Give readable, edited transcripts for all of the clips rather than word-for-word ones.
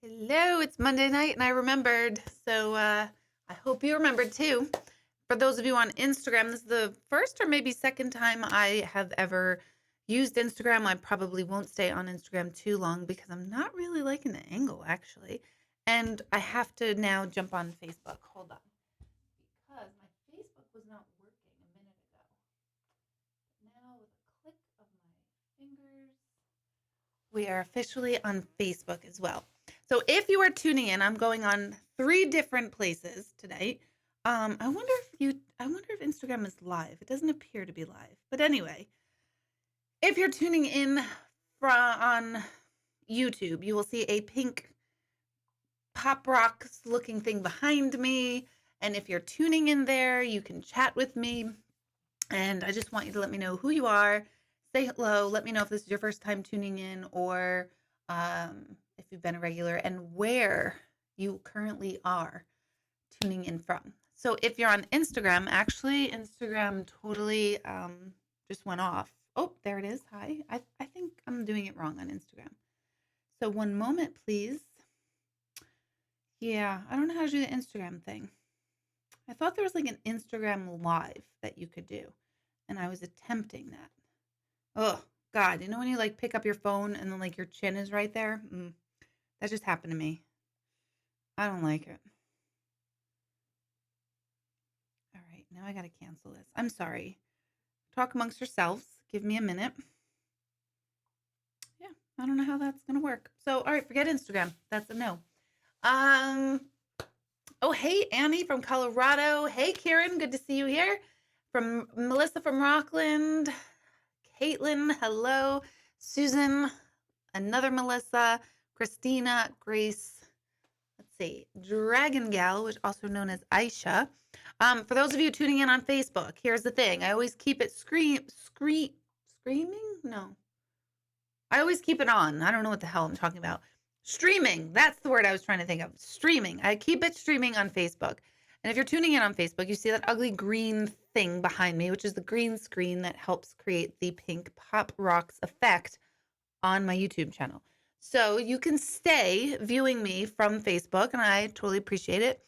Hello, it's Monday night and I remembered. I hope you remembered too. For those of you on Instagram, this is the first or maybe second time I have ever used Instagram. I probably won't stay on Instagram too long because I'm not really liking the angle actually. And I have to now jump on Facebook. Hold on. Because my Facebook was not working a minute ago. Now with a click of my fingers, we are officially on Facebook as well. So if you are tuning in, I'm going on 3 different places tonight. I wonder if Instagram is live. It doesn't appear to be live. But anyway, if you're tuning in on YouTube, you will see a pink pop rocks looking thing behind me. And if you're tuning in there, you can chat with me. And I just want you to let me know who you are. Say hello. Let me know if this is your first time tuning in or if you've been a regular and where you currently are tuning in from. So if you're on Instagram, actually, Instagram totally just went off. Oh, there it is. Hi. I think I'm doing it wrong on Instagram. So one moment, please. Yeah, I don't know how to do the Instagram thing. I thought there was like an Instagram live that you could do, and I was attempting that. Oh, God. You know when you like pick up your phone and then like your chin is right there? That just happened to me. I don't like it. All right, now I got to cancel this. I'm sorry. Talk amongst yourselves. Give me a minute. Yeah, I don't know how that's going to work. So, all right, forget Instagram. That's a no. Oh, hey, Annie from Colorado. Hey, Kieran. Good to see you here. From Melissa from Rockland. Caitlin, hello. Susan, another Melissa. Christina, Grace. Let's see. Dragon Gal, which also known as Aisha. For those of you tuning in on Facebook, here's the thing. I always keep it screaming? No. I always keep it on. I don't know what the hell I'm talking about. Streaming. That's the word I was trying to think of. Streaming. I keep it streaming on Facebook. And if you're tuning in on Facebook, you see that ugly green thing behind me, which is the green screen that helps create the pink pop rocks effect on my YouTube channel. So you can stay viewing me from Facebook, and I totally appreciate it.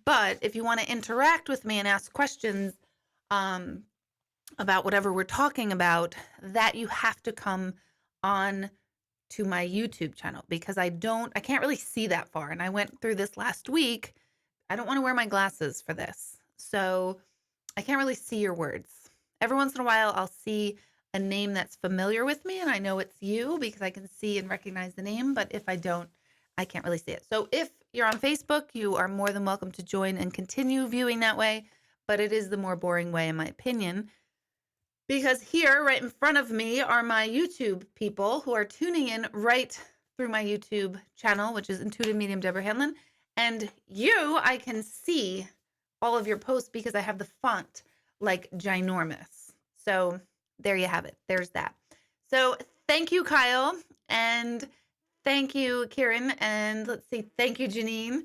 But if you want to interact with me and ask questions about whatever we're talking about, that you have to come on to my YouTube channel because I can't really see that far. And I went through this last week. I don't want to wear my glasses for this. So I can't really see your words. Every once in a while, I'll see a name that's familiar with me and I know it's you because I can see and recognize the name. But if I don't, I can't really see it. So if you're on Facebook, you are more than welcome to join and continue viewing that way. But it is the more boring way, in my opinion. Because here, right in front of me, are my YouTube people who are tuning in right through my YouTube channel, which is Intuitive Medium Deborah Hanlon. And I can see all of your posts because I have the font like ginormous. So there you have it. There's that. So thank you, Kyle. And thank you, Kieran. And let's see. Thank you, Janine.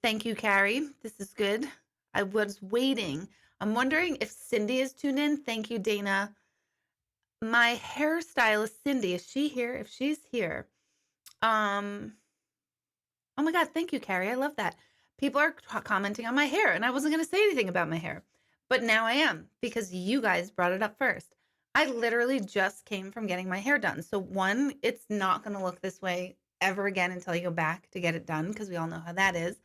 Thank you, Carrie. This is good. I was waiting. I'm wondering if Cindy is tuned in. Thank you, Dana. My hairstylist, Cindy, is she here? If she's here, oh my God, thank you, Carrie. I love that. People are commenting on my hair, and I wasn't going to say anything about my hair, but now I am because you guys brought it up first. I literally just came from getting my hair done. So one, it's not going to look this way ever again until you go back to get it done because we all know how that is.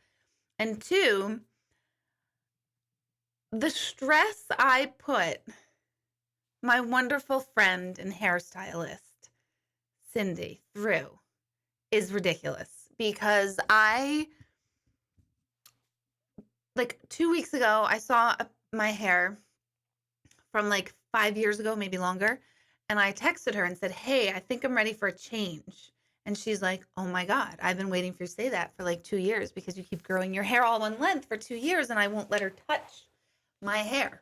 And two, the stress I put my wonderful friend and hairstylist, Cindy, through is ridiculous because like 2 weeks ago, I saw my hair from like 5 years ago, maybe longer. And I texted her and said, hey, I think I'm ready for a change. And she's like, oh my God, I've been waiting for you to say that for like 2 years because you keep growing your hair all one length for 2 years and I won't let her touch my hair.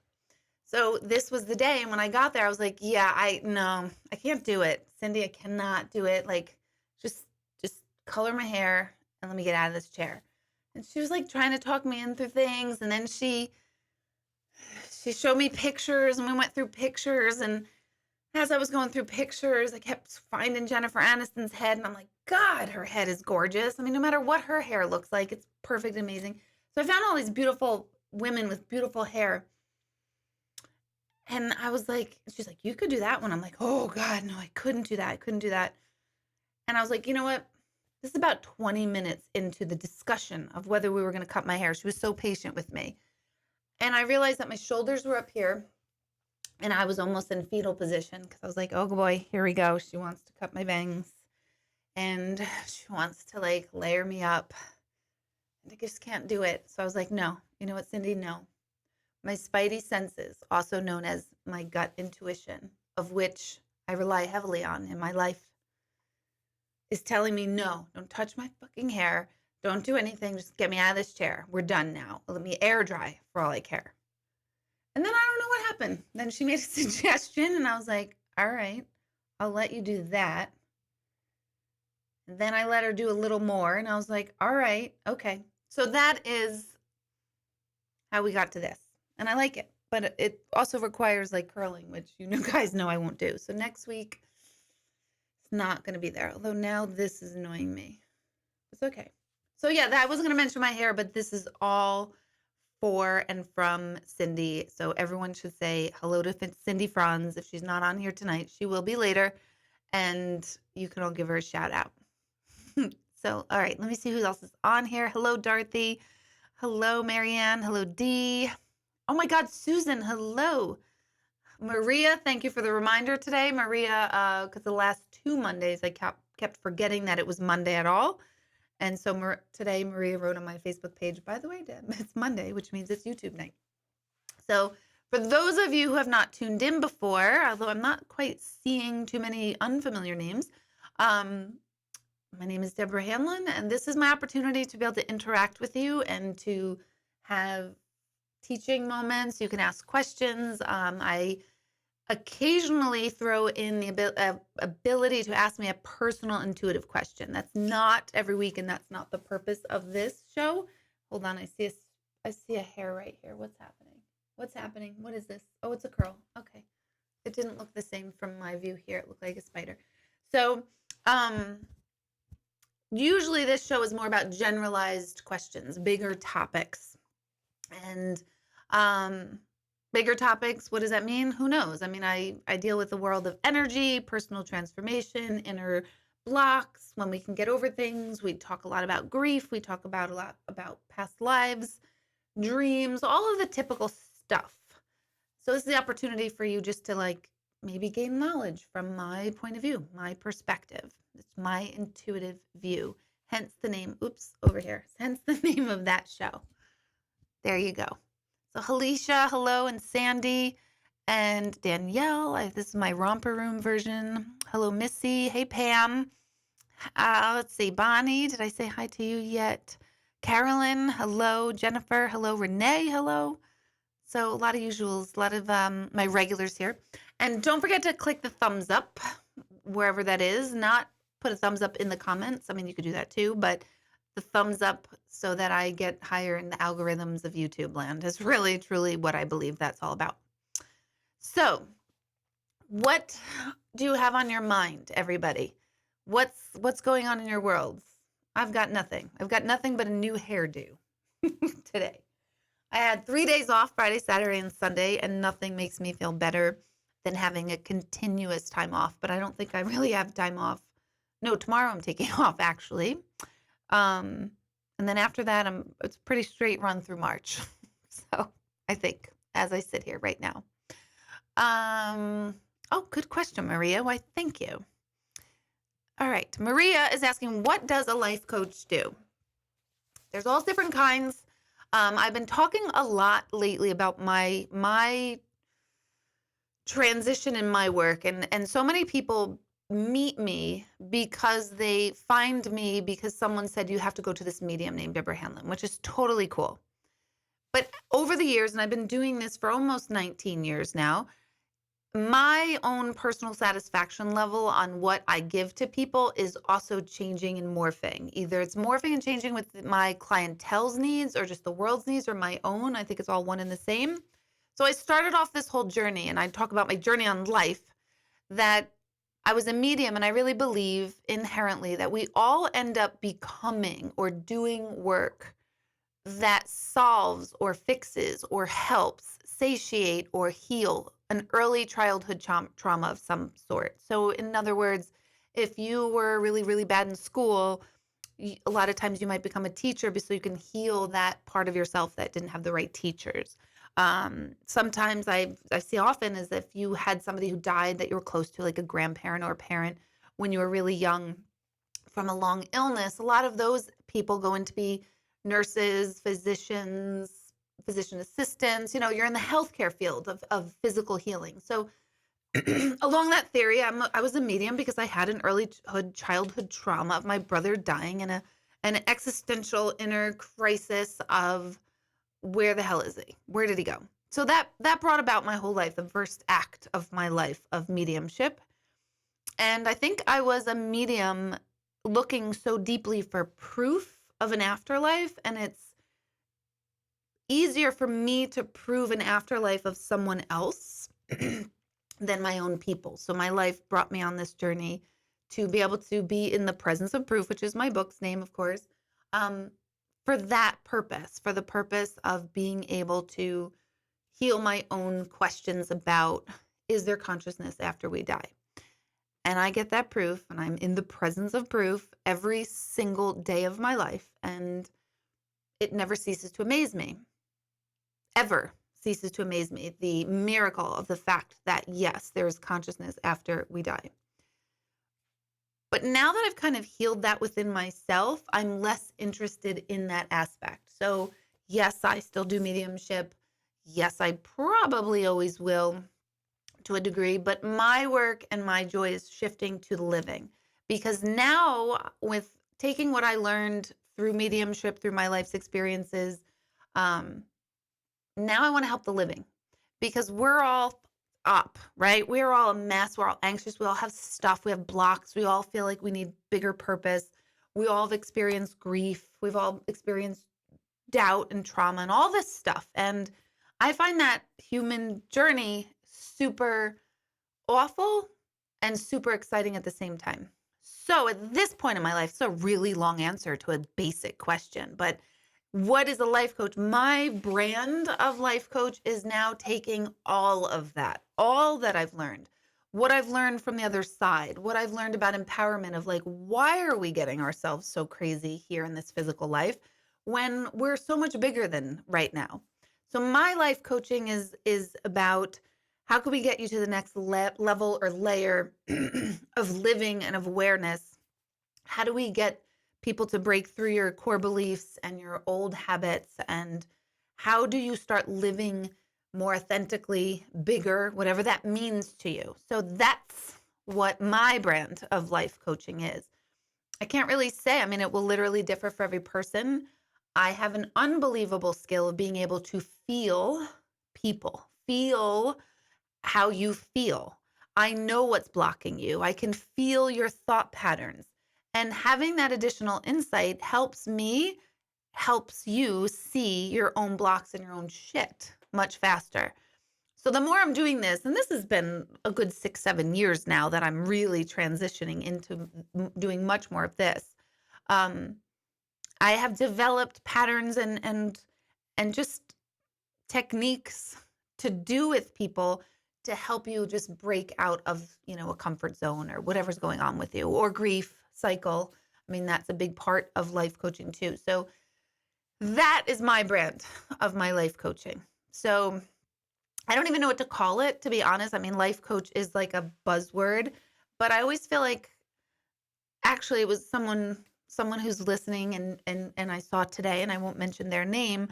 So this was the day. And when I got there, I was like, yeah, I can't do it. Cindy, I cannot do it. Like, just color my hair and let me get out of this chair. And she was like trying to talk me in through things. And then she showed me pictures and we went through pictures. And as I was going through pictures, I kept finding Jennifer Aniston's head. And I'm like, God, her head is gorgeous. I mean, no matter what her hair looks like, it's perfect, amazing. So I found all these beautiful women with beautiful hair. And I was like, she's like, you could do that one. I'm like, oh God, no, I couldn't do that. I couldn't do that. And I was like, you know what? This is about 20 minutes into the discussion of whether we were going to cut my hair. She was so patient with me. And I realized that my shoulders were up here and I was almost in fetal position because I was like, oh boy, here we go. She wants to cut my bangs and she wants to like layer me up. And I just can't do it. So I was like, no, you know what, Cindy? No. My spidey senses, also known as my gut intuition, of which I rely heavily on in my life, is telling me, no, don't touch my fucking hair. Don't do anything. Just get me out of this chair. We're done now. Let me air dry for all I care. And then I don't know what happened. Then she made a suggestion and I was like, all right, I'll let you do that. And then I let her do a little more and I was like, all right, okay. So that is how we got to this. And I like it. But it also requires like curling, which you guys know I won't do. So next week, it's not going to be there. Although now this is annoying me. It's okay. So yeah, I wasn't going to mention my hair, but this is all for and from Cindy. So everyone should say hello to Cindy Franz. If she's not on here tonight, she will be later. And you can all give her a shout out. So, all right, let me see who else is on here. Hello, Dorothy. Hello, Marianne. Hello, Dee. Oh my God, Susan. Hello. Maria, thank you for the reminder today. Maria, because the last 2 Mondays, I kept forgetting that it was Monday at all. And so today, Maria wrote on my Facebook page, by the way, Deb, it's Monday, which means it's YouTube night. So for those of you who have not tuned in before, although I'm not quite seeing too many unfamiliar names, my name is Deborah Hanlon, and this is my opportunity to be able to interact with you and to have teaching moments. You can ask questions. I occasionally throw in the ability to ask me a personal intuitive question. That's not every week, and that's not the purpose of this show. Hold on, I see a hair right here. What's happening? What's happening? What is this? Oh, it's a curl. Okay. It didn't look the same from my view here. It looked like a spider. So, usually this show is more about generalized questions, bigger topics. And bigger topics, what does that mean? Who knows? I mean, I deal with the world of energy, personal transformation, inner blocks, when we can get over things. We talk a lot about grief. We talk about a lot about past lives, dreams, all of the typical stuff. So this is the opportunity for you just to like maybe gain knowledge from my point of view, my perspective. It's my intuitive view. Hence the name, over here. Hence the name of that show. There you go. So Halisha, hello, and Sandy, and Danielle. This is my romper room version. Hello, Missy. Hey, Pam. Let's see. Bonnie, did I say hi to you yet? Carolyn, hello. Jennifer, hello. Renee, hello. So a lot of usuals, a lot of my regulars here. And don't forget to click the thumbs up, wherever that is. Not put a thumbs up in the comments. I mean, you could do that too, but the thumbs up so that I get higher in the algorithms of YouTube land is really, truly what I believe that's all about. So what do you have on your mind, everybody? What's going on in your world? I've got nothing. I've got nothing but a new hairdo today. I had 3 days off, Friday, Saturday, and Sunday, and nothing makes me feel better than having a continuous time off. But I don't think I really have time off. No, tomorrow I'm taking off, actually. And then after that, it's a pretty straight run through March. So I think, as I sit here right now. Oh, good question, Maria. Why, thank you. All right. Maria is asking, what does a life coach do? There's all different kinds. I've been talking a lot lately about my transition in my work, and so many people meet me because they find me because someone said you have to go to this medium named Deborah Hanlon, which is totally cool. But over the years, and I've been doing this for almost 19 years now, my own personal satisfaction level on what I give to people is also changing and morphing. Either it's morphing and changing with my clientele's needs or just the world's needs or my own. I think it's all one and the same. So I started off this whole journey, and I talk about my journey on life, that I was a medium, and I really believe inherently that we all end up becoming or doing work that solves or fixes or helps satiate or heal an early childhood trauma of some sort. So, in other words, if you were really, really bad in school, a lot of times you might become a teacher so you can heal that part of yourself that didn't have the right teachers. Sometimes I see often is if you had somebody who died that you were close to, like a grandparent or a parent when you were really young from a long illness, a lot of those people go into be nurses, physicians, physician assistants. You're in the healthcare field of physical healing. So along that theory, I was a medium because I had an early childhood trauma of my brother dying and an existential inner crisis of where the hell is he? Where did he go? So that brought about my whole life, the first act of my life of mediumship. And I think I was a medium looking so deeply for proof of an afterlife, and it's easier for me to prove an afterlife of someone else than my own people. So my life brought me on this journey to be able to be in the presence of proof, which is my book's name, of course, for that purpose, for the purpose of being able to heal my own questions about, is there consciousness after we die? And I get that proof, and I'm in the presence of proof every single day of my life. And it never ceases to amaze me, ever ceases to amaze me, the miracle of the fact that, yes, there is consciousness after we die. But now that I've kind of healed that within myself, I'm less interested in that aspect. So, yes, I still do mediumship. Yes, I probably always will to a degree, but my work and my joy is shifting to the living, because now with taking what I learned through mediumship, through my life's experiences, now I want to help the living, because we're all up, right? We're all a mess. We're all anxious. We all have stuff. We have blocks. We all feel like we need bigger purpose. We all have experienced grief. We've all experienced doubt and trauma and all this stuff. And I find that human journey super awful and super exciting at the same time. So at this point in my life, it's a really long answer to a basic question, but what is a life coach? My brand of life coach is now taking all of that, all that I've learned, what I've learned from the other side, what I've learned about empowerment of like, why are we getting ourselves so crazy here in this physical life when we're so much bigger than right now? So my life coaching is about how can we get you to the next level or layer of living and of awareness? How do we get people to break through your core beliefs and your old habits? And how do you start living more authentically, bigger, whatever that means to you? So that's what my brand of life coaching is. I can't really say, I mean, it will literally differ for every person. I have an unbelievable skill of being able to feel people, feel how you feel. I know what's blocking you. I can feel your thought patterns. And having that additional insight helps me, helps you see your own blocks and your own shit much faster. So the more I'm doing this, and this has been a good 6-7 years now that I'm really transitioning into doing much more of this. I have developed patterns and just techniques to do with people to help you just break out of, a comfort zone or whatever's going on with you, or grief cycle. I mean, that's a big part of life coaching too. So that is my brand of my life coaching. So I don't even know what to call it, to be honest. I mean, life coach is like a buzzword, but I always feel like actually it was someone who's listening and I saw today, and I won't mention their name,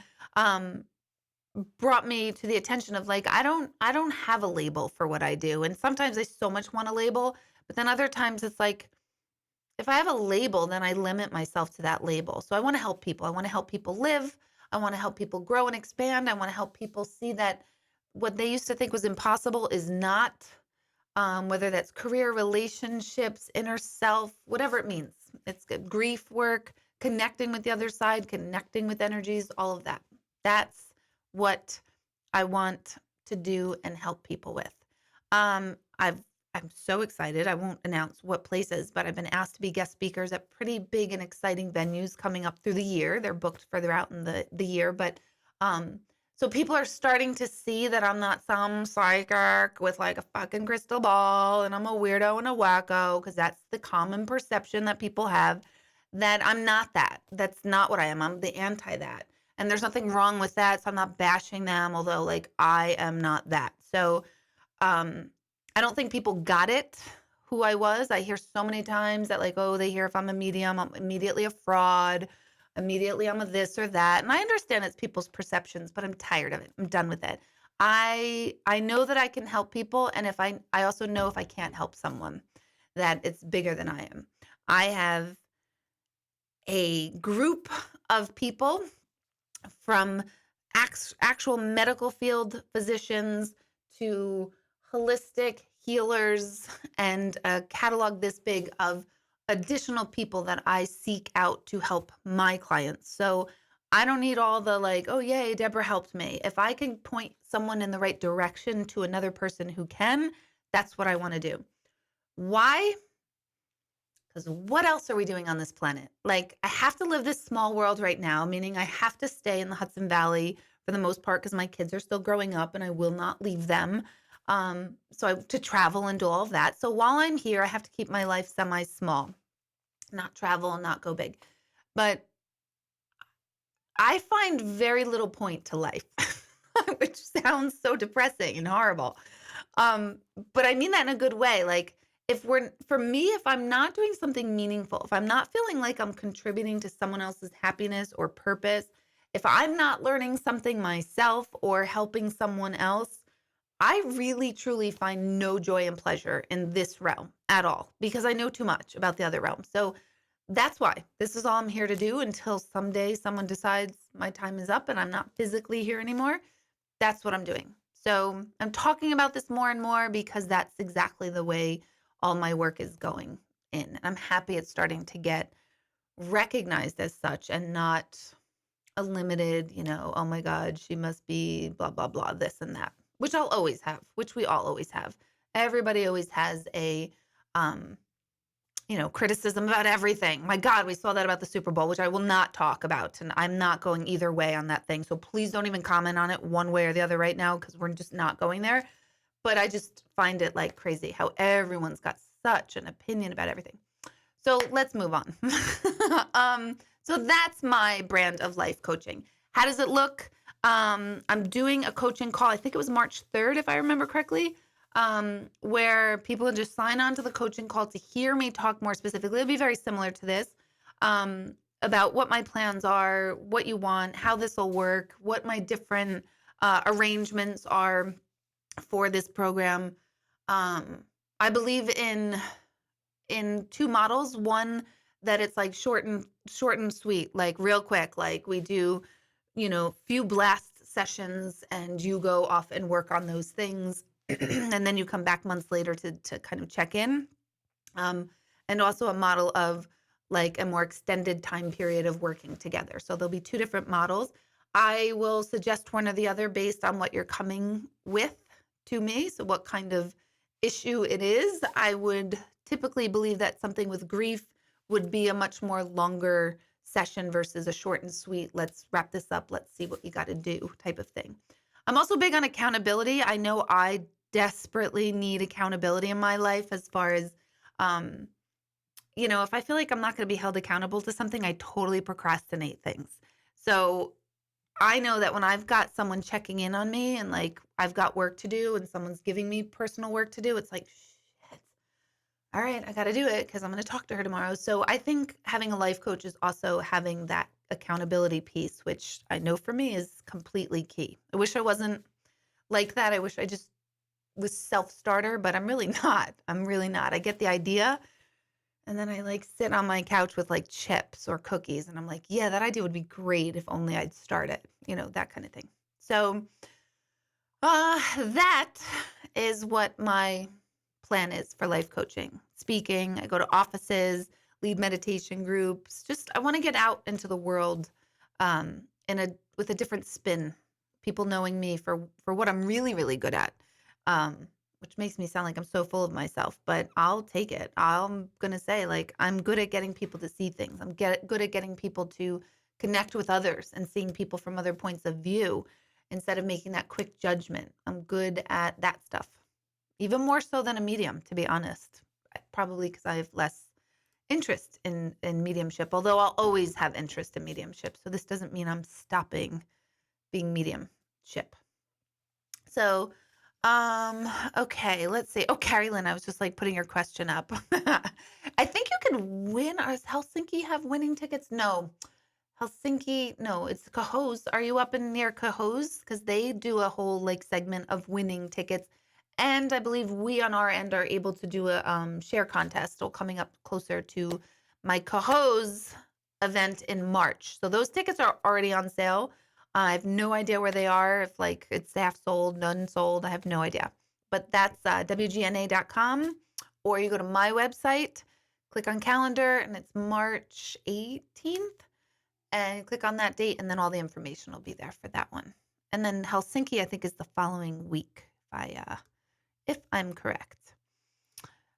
brought me to the attention of like, I don't have a label for what I do. And sometimes I so much want a label, but then other times it's like, if I have a label, then I limit myself to that label. So I want to help people. I want to help people live. I want to help people grow and expand. I want to help people see that what they used to think was impossible is not, whether that's career, relationships, inner self, whatever it means. It's good. Grief work, connecting with the other side, connecting with energies, all of that. That's what I want to do and help people with. I've I'm so excited. I won't announce what places, but I've been asked to be guest speakers at pretty big and exciting venues coming up through the year. They're booked further out in the year, but um so people are starting to see that I'm not some psychic with like a fucking crystal ball and I'm a weirdo and a wacko because that's the common perception that people have, that I'm not that. That's not what I am. I'm the anti that. And there's nothing wrong with that, so I'm not bashing them, although like I am not that. So um, I don't think people got it, who I was. I hear so many times that like, oh, they hear if I'm a medium, I'm immediately a fraud. Immediately I'm a this or that. And I understand it's people's perceptions, but I'm tired of it. I'm done with it. I know that I can help people, and if I also know if I can't help someone, that it's bigger than I am. I have a group of people from actual medical field physicians to holistic healers and a catalog this big of additional people that I seek out to help my clients. So I don't need all the like, oh, yay, Deborah helped me. If I can point someone in the right direction to another person who can, that's what I want to do. Why? Because what else are we doing on this planet? Like, I have to live this small world right now, meaning I have to stay in the Hudson Valley for the most part because my kids are still growing up and I will not leave them. To travel and do all of that. So while I'm here, I have to keep my life semi small, not travel and not go big. But I find very little point to life, which sounds so depressing and horrible. Um, but I mean that in a good way. Like, for me, if I'm not doing something meaningful, if I'm not feeling like I'm contributing to someone else's happiness or purpose, if I'm not learning something myself or helping someone else, I really truly find no joy and pleasure in this realm at all because I know too much about the other realm. So that's why this is all I'm here to do until someday someone decides my time is up and I'm not physically here anymore. That's what I'm doing. So I'm talking about this more and more because that's exactly the way all my work is going in. And I'm happy it's starting to get recognized as such and not a limited, oh my God, she must be blah, blah, blah, this and that, which I'll always have, which we all always have. Everybody always has a, um, criticism about everything. My God, we saw that about the Super Bowl, which I will not talk about. And I'm not going either way on that thing. So please don't even comment on it one way or the other right now because we're just not going there. But I just find it like crazy how everyone's got such an opinion about everything. So let's move on. So that's my brand of life coaching. How does it look? I'm doing a coaching call. I think it was March 3rd, if I remember correctly, where people just sign on to the coaching call to hear me talk more specifically. It'll be very similar to this, about what my plans are, what you want, how this will work, what my different arrangements are for this program. Um, I believe in two models. One that it's like short and sweet, like real quick, like we do, few blast sessions and you go off and work on those things and then you come back months later to kind of check in. Um, and also a model of like a more extended time period of working together. So there'll be two different models. I will suggest one or the other based on what you're coming with to me. So what kind of issue it is. I would typically believe that something with grief would be a much more longer session versus a short and sweet, let's wrap this up, let's see what you got to do type of thing. I'm also big on accountability. I know I desperately need accountability in my life as far as, um, if I feel like I'm not going to be held accountable to something, I totally procrastinate things. So I know that when I've got someone checking in on me and like I've got work to do and someone's giving me personal work to do, it's like, shit, all right, I got to do it because I'm going to talk to her tomorrow. So I think having a life coach is also having that accountability piece, which I know for me is completely key. I wish I wasn't like that. I wish I just was self-starter, but I'm really not. I'm really not. I get the idea. And then I like sit on my couch with like chips or cookies. And I'm like, yeah, that idea would be great if only I'd start it, that kind of thing. So that is what my plan is for life coaching. Speaking, I go to offices, lead meditation groups. Just I want to get out into the world with a different spin. People knowing me for what I'm really, really good at. which makes me sound like I'm so full of myself, but I'll take it. I'm going to say, like, I'm good at getting people to see things. Good at getting people to connect with others and seeing people from other points of view instead of making that quick judgment. I'm good at that stuff, even more so than a medium, to be honest. Probably because I have less interest in mediumship, although I'll always have interest in mediumship. So this doesn't mean I'm stopping being mediumship. So, okay, let's see. Oh, Carrie Lynn, I was just like putting your question up. I think you can win. Does Helsinki have winning tickets? No. Helsinki, no, it's Cahos. Are you up in near Cahos? Because they do a whole like segment of winning tickets. And I believe we on our end are able to do a share contest. So coming up closer to my Cahos event in March. So those tickets are already on sale. I have no idea where they are. If like it's half sold, none sold, I have no idea. But that's WGNA.com, or you go to my website, click on calendar, and it's March 18th. And click on that date, and then all the information will be there for that one. And then Helsinki, I think, is the following week, if I'm correct.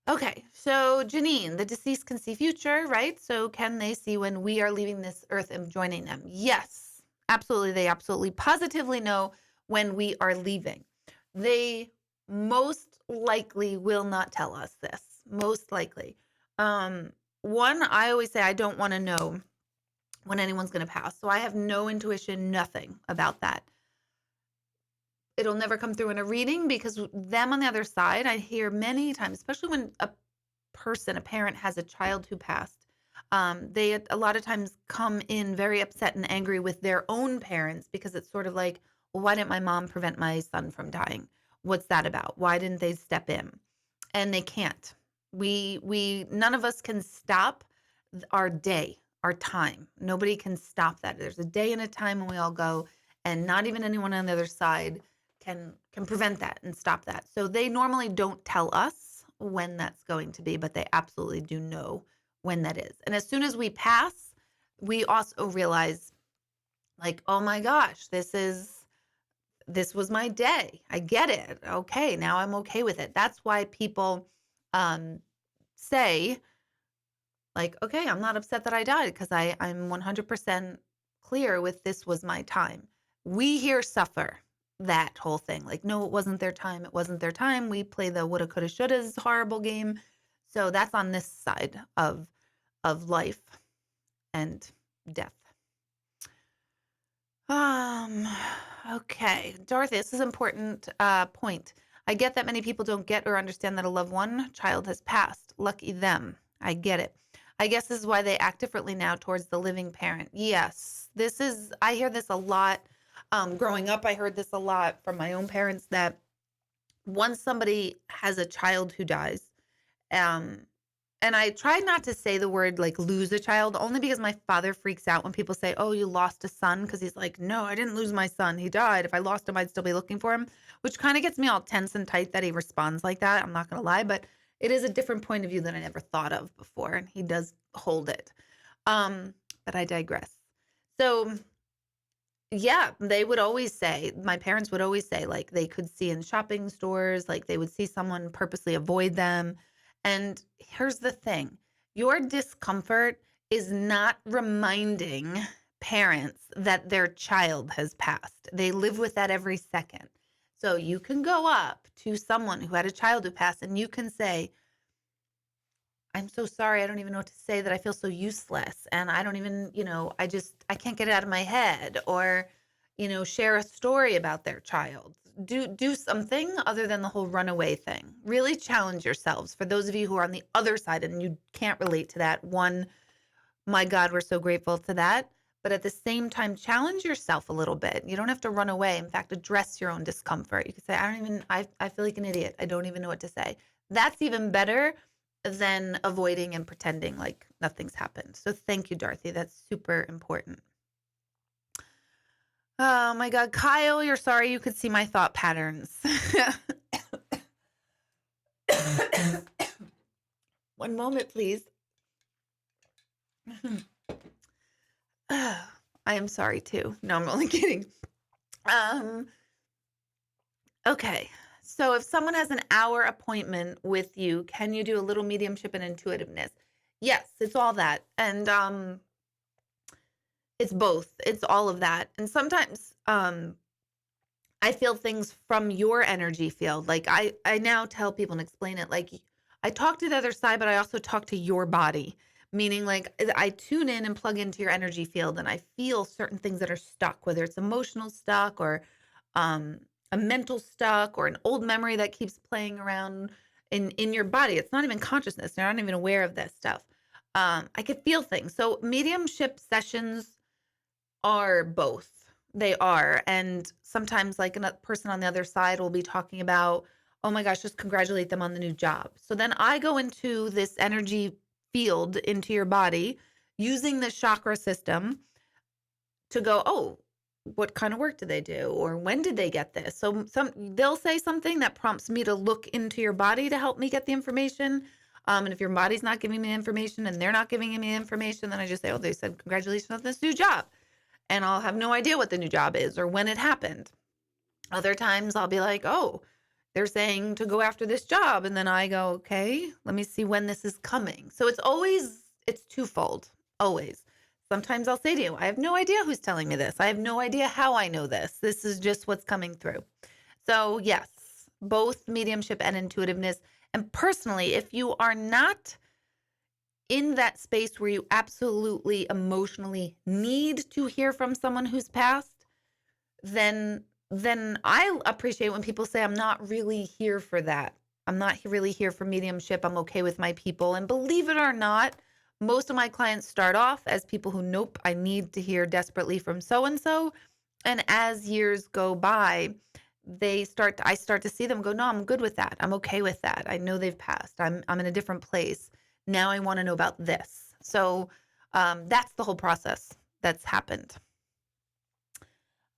Okay, so Janine, the deceased can see future, right? So can they see when we are leaving this earth and joining them? Yes, absolutely. They absolutely positively know when we are leaving. They most likely will not tell us this. Most likely. One, I always say I don't want to know when anyone's going to pass. So I have no intuition, nothing about that. It'll never come through in a reading because them on the other side, I hear many times, especially when a parent has a child who passed, they a lot of times come in very upset and angry with their own parents because it's sort of like, well, why didn't my mom prevent my son from dying? What's that about? Why didn't they step in? And they can't. None of us can stop our day, our time. Nobody can stop that. There's a day and a time when we all go, and not even anyone on the other side can prevent that and stop that. So they normally don't tell us when that's going to be, but they absolutely do know when that is. And as soon as we pass, we also realize, like, oh my gosh, this was my day. I get it. Okay, now I'm okay with it. That's why people say, like, okay, I'm not upset that I died because I'm 100% clear with this was my time. We here suffer that whole thing. Like, no, it wasn't their time. It wasn't their time. We play the woulda, coulda, shouldas horrible game. So that's on this side of life and death. Okay, Dorothy, this is an important point. I get that many people don't get or understand that a loved one, child has passed. Lucky them. I get it. I guess this is why they act differently now towards the living parent. Yes, I hear this a lot. Growing up, I heard this a lot from my own parents that once somebody has a child who dies, and I try not to say the word like lose a child, only because my father freaks out when people say, oh, you lost a son. Because he's like, no, I didn't lose my son. He died. If I lost him, I'd still be looking for him, which kind of gets me all tense and tight that he responds like that. I'm not going to lie, but it is a different point of view that I never thought of before. And he does hold it. But I digress. So yeah, they would always say, my parents would always say, like, they could see in shopping stores, like they would see someone purposely avoid them. And here's the thing, your discomfort is not reminding parents that their child has passed. They live with that every second. So you can go up to someone who had a child who passed and you can say, I'm so sorry. I don't even know what to say, that I feel so useless. And I don't even, I can't get it out of my head, or, share a story about their child. Do something other than the whole runaway thing. Really challenge yourselves. For those of you who are on the other side and you can't relate to that, one, my God, we're so grateful to that. But at the same time, challenge yourself a little bit. You don't have to run away. In fact, address your own discomfort. You could say, I feel like an idiot. I don't even know what to say. That's even better than avoiding and pretending like nothing's happened. So thank you, Dorothy. That's super important. Oh my God, Kyle, you're sorry you could see my thought patterns. One moment, please. I am sorry too. No, I'm only kidding. Okay, So if someone has an hour appointment with you, can you do a little mediumship and intuitiveness? Yes, it's all that. And it's both. It's all of that. And sometimes I feel things from your energy field. Like I now tell people and explain it like I talk to the other side, but I also talk to your body. Meaning like I tune in and plug into your energy field and I feel certain things that are stuck, whether it's emotional stuck or um a mental stuck or an old memory that keeps playing around in your body. It's not even consciousness. You're not even aware of this stuff. I could feel things. So mediumship sessions are both. They are. And sometimes, like, a person on the other side will be talking about, oh my gosh, just congratulate them on the new job. So then I go into this energy field into your body using the chakra system to go, oh, what kind of work did they do? Or when did they get this? So they'll say something that prompts me to look into your body to help me get the information. And if your body's not giving me information and they're not giving me information, then I just say, oh, they said congratulations on this new job, and I'll have no idea what the new job is or when it happened. Other times I'll be like, oh, they're saying to go after this job. And then I go, okay, let me see when this is coming. So it's twofold, always. Sometimes I'll say to you, I have no idea who's telling me this. I have no idea how I know this. This is just what's coming through. So, yes, both mediumship and intuitiveness. And personally, if you are not in that space where you absolutely emotionally need to hear from someone who's passed, then I appreciate when people say I'm not really here for that. I'm not really here for mediumship. I'm okay with my people. And believe it or not, most of my clients start off as people who, nope, I need to hear desperately from so and so. And as years go by, I start to see them go, no, I'm good with that. I'm okay with that. I know they've passed. I'm in a different place. Now I want to know about this. So that's the whole process that's happened.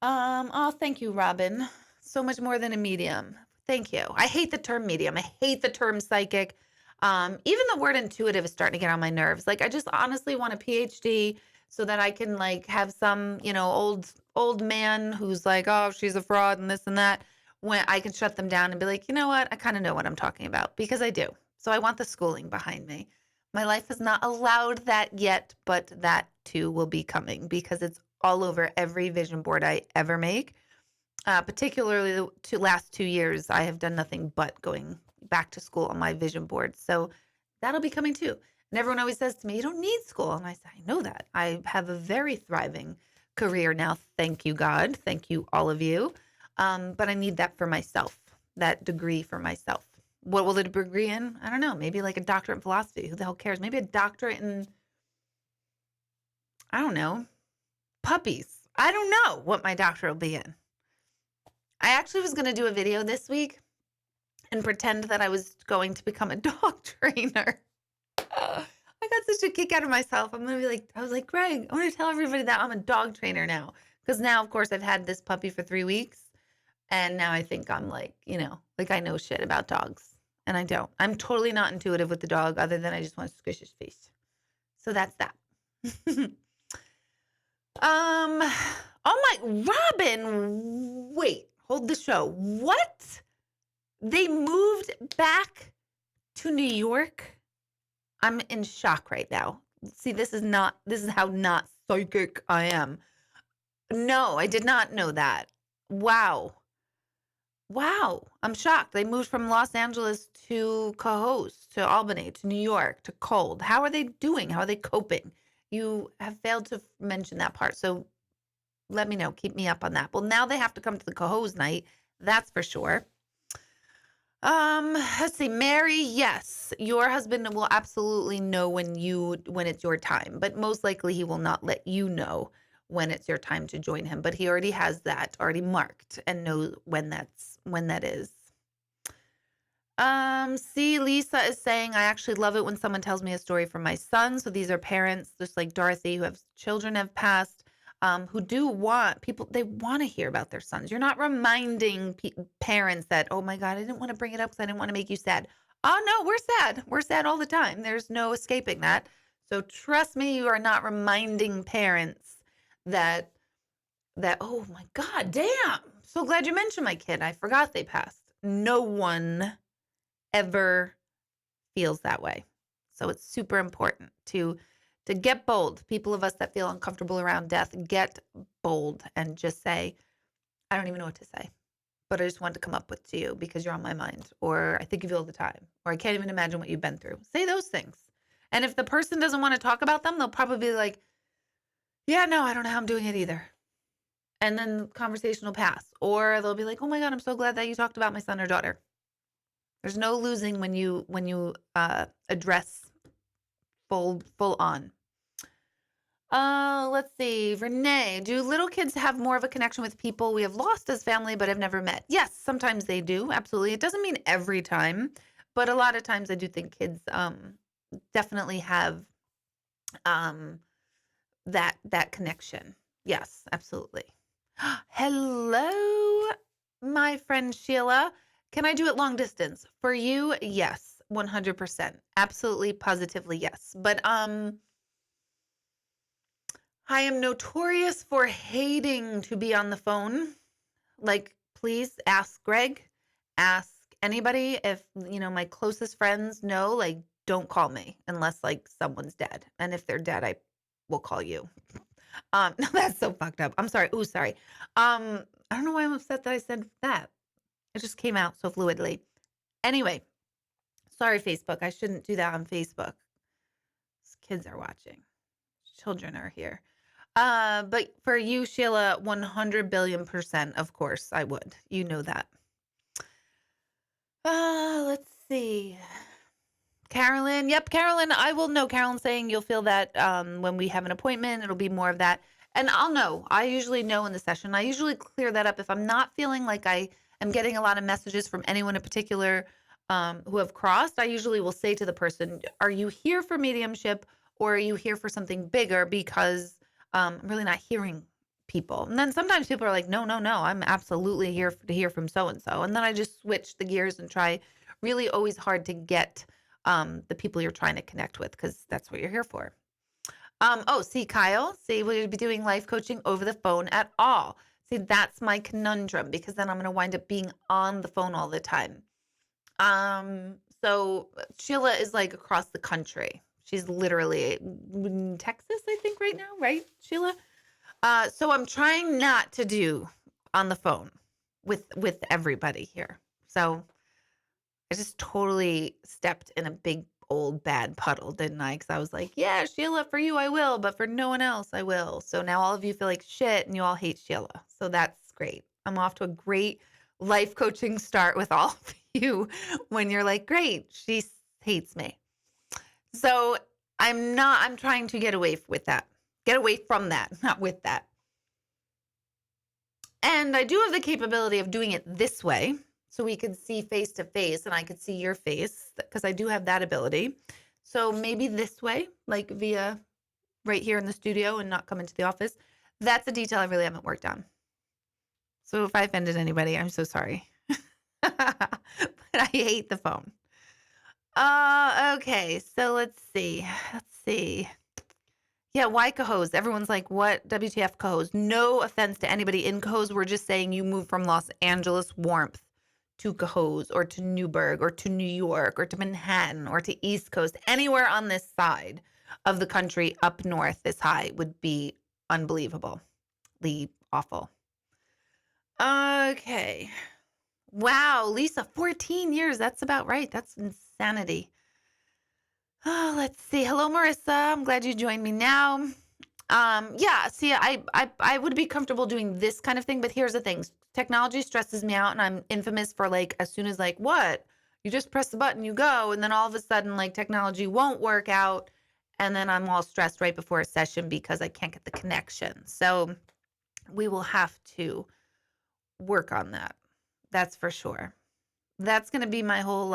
Oh, thank you, Robin. So much more than a medium. Thank you. I hate the term medium. I hate the term psychic. Even the word intuitive is starting to get on my nerves. Like, I just honestly want a PhD so that I can like have some, old man who's like, oh, she's a fraud and this and that. When I can shut them down and be like, you know what? I kind of know what I'm talking about because I do. So I want the schooling behind me. My life has not allowed that yet, but that too will be coming because it's all over every vision board I ever make. Particularly the last 2 years, I have done nothing but going back to school on my vision board. So that'll be coming too. And everyone always says to me, you don't need school. And I say, I know that. I have a very thriving career now. Thank you, God. Thank you, all of you. But I need that for myself, that degree for myself. What will the degree in? I don't know. Maybe like a doctorate in philosophy. Who the hell cares? Maybe a doctorate in, I don't know, puppies. I don't know what my doctorate will be in. I actually was going to do a video this week and pretend that I was going to become a dog trainer. I got such a kick out of myself. I was like, Greg, I want to tell everybody that I'm a dog trainer now. Because now, of course, I've had this puppy for 3 weeks. And now I think I'm like, like I know shit about dogs. And I don't. I'm totally not intuitive with the dog other than I just want to squish his face. So that's that. Oh my, Robin, wait, hold the show. What? They moved back to New York? I'm in shock right now. See, this is how not psychic I am. No, I did not know that. Wow. Wow. I'm shocked. They moved from Los Angeles to Cohoes, to Albany, to New York, to cold. How are they doing? How are they coping? You have failed to mention that part. So let me know. Keep me up on that. Well, now they have to come to the Cohoes night. That's for sure. Let's see. Mary, yes. Your husband will absolutely know when it's your time, but most likely he will not let you know when it's your time to join him. But he already has that already marked and knows when that is. See, Lisa is saying, I actually love it when someone tells me a story from my son. So these are parents, just like Dorothy, who have children have passed, who do want people, they want to hear about their sons. You're not reminding parents that, oh my God, I didn't want to bring it up because I didn't want to make you sad. Oh no, we're sad. We're sad all the time. There's no escaping that. So trust me, you are not reminding parents that, oh my God, damn. So glad you mentioned my kid. I forgot they passed. no one ever feels that way. So it's super important to get bold. People of us that feel uncomfortable around death, get bold and just say, I don't even know what to say, but I just wanted to come up with to you because you're on my mind, or I think of you all the time, or I can't even imagine what you've been through. Say those things. And if the person doesn't want to talk about them, they'll probably be like, yeah, no, I don't know how I'm doing it either. And then the conversation will pass. Or they'll be like, oh my God, I'm so glad that you talked about my son or daughter. There's no losing when you address full on. Let's see. Renee, do little kids have more of a connection with people we have lost as family but have never met? Yes, sometimes they do. Absolutely. It doesn't mean every time, but a lot of times I do think kids definitely have that connection. Yes, absolutely. Hello, my friend Sheila. Can I do it long distance? For you, yes, 100%. Absolutely, positively, yes. But I am notorious for hating to be on the phone. Like, please ask Greg, ask anybody if, my closest friends know, like, don't call me unless like someone's dead. And if they're dead, I will call you. No, that's so fucked up. I'm sorry. Ooh, sorry. I don't know why I'm upset that I said that. It just came out so fluidly. Anyway, sorry, Facebook. I shouldn't do that on Facebook. Kids are watching. Children are here. But for you, Sheila, 100 billion%, of course, I would. You know that. Let's see. Carolyn. Yep, Carolyn. I will know. Carolyn saying you'll feel that when we have an appointment, it'll be more of that. And I'll know. I usually know in the session. I usually clear that up if I'm not feeling like I am getting a lot of messages from anyone in particular who have crossed. I usually will say to the person, are you here for mediumship or are you here for something bigger? Because I'm really not hearing people. And then sometimes people are like, no, I'm absolutely here to hear from so-and-so. And then I just switch the gears and try really always hard to get the people you're trying to connect with, because that's what you're here for. See, Kyle, see, will you be doing life coaching over the phone at all? See, that's my conundrum, because then I'm going to wind up being on the phone all the time. So Sheila is like across the country. She's literally in Texas, I think, right now, right, Sheila? So I'm trying not to do on the phone with everybody here. So I just totally stepped in a big old bad puddle, didn't I? Because I was like, yeah, Sheila, for you I will, but for no one else I will. So now all of you feel like shit and you all hate Sheila. So that's great. I'm off to a great life coaching start with all of you when you're like, great, she hates me. So I'm trying to get away from that, not with that. And I do have the capability of doing it this way, so we could see face to face and I could see your face, because I do have that ability. So maybe this way, like via right here in the studio and not come into the office. That's a detail I really haven't worked on. So if I offended anybody, I'm so sorry. But I hate the phone. Okay, so let's see. Yeah, why Cohoes? Everyone's like, what? WTF Cohoes? No offense to anybody in Cohoes. We're just saying you moved from Los Angeles warmth to Cohoes or to Newburgh or to New York or to Manhattan or to East Coast. Anywhere on this side of the country up north this high would be unbelievably awful. Okay. Wow, Lisa, 14 years. That's about right. That's insanity. Oh, let's see. Hello, Marissa. I'm glad you joined me now. Yeah, see, I would be comfortable doing this kind of thing, but here's the thing. Technology stresses me out, and I'm infamous for like, as soon as like, what? You just press the button, you go, and then all of a sudden, like, technology won't work out, and then I'm all stressed right before a session because I can't get the connection. So we will have to work on that. That's for sure. That's going to be my whole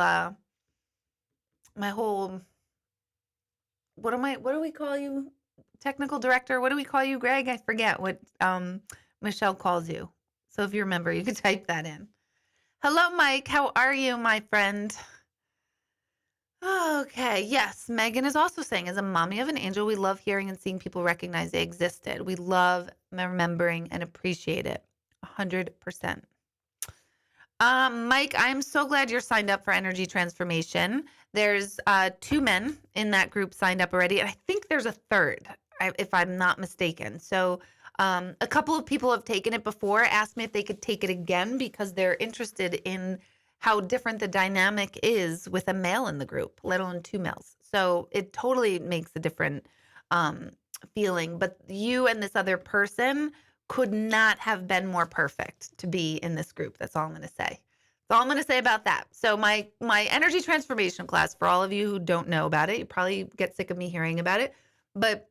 what do we call you? Technical director? What do we call you, Greg? I forget what Michelle calls you. So if you remember, you can type that in. Hello, Mike. How are you, my friend? Okay. Yes. Megan is also saying, as a mommy of an angel, we love hearing and seeing people recognize they existed. We love remembering and appreciate it. 100%. Mike, I'm so glad you're signed up for energy transformation. There's 2 men in that group signed up already, and I think there's a third, if I'm not mistaken. So a couple of people have taken it before, asked me if they could take it again because they're interested in how different the dynamic is with a male in the group, let alone 2 males. So it totally makes a different um, feeling. But you and this other person could not have been more perfect to be in this group. That's all I'm going to say. That's all I'm going to say about that. So my energy transformation class, for all of you who don't know about it, you probably get sick of me hearing about it, but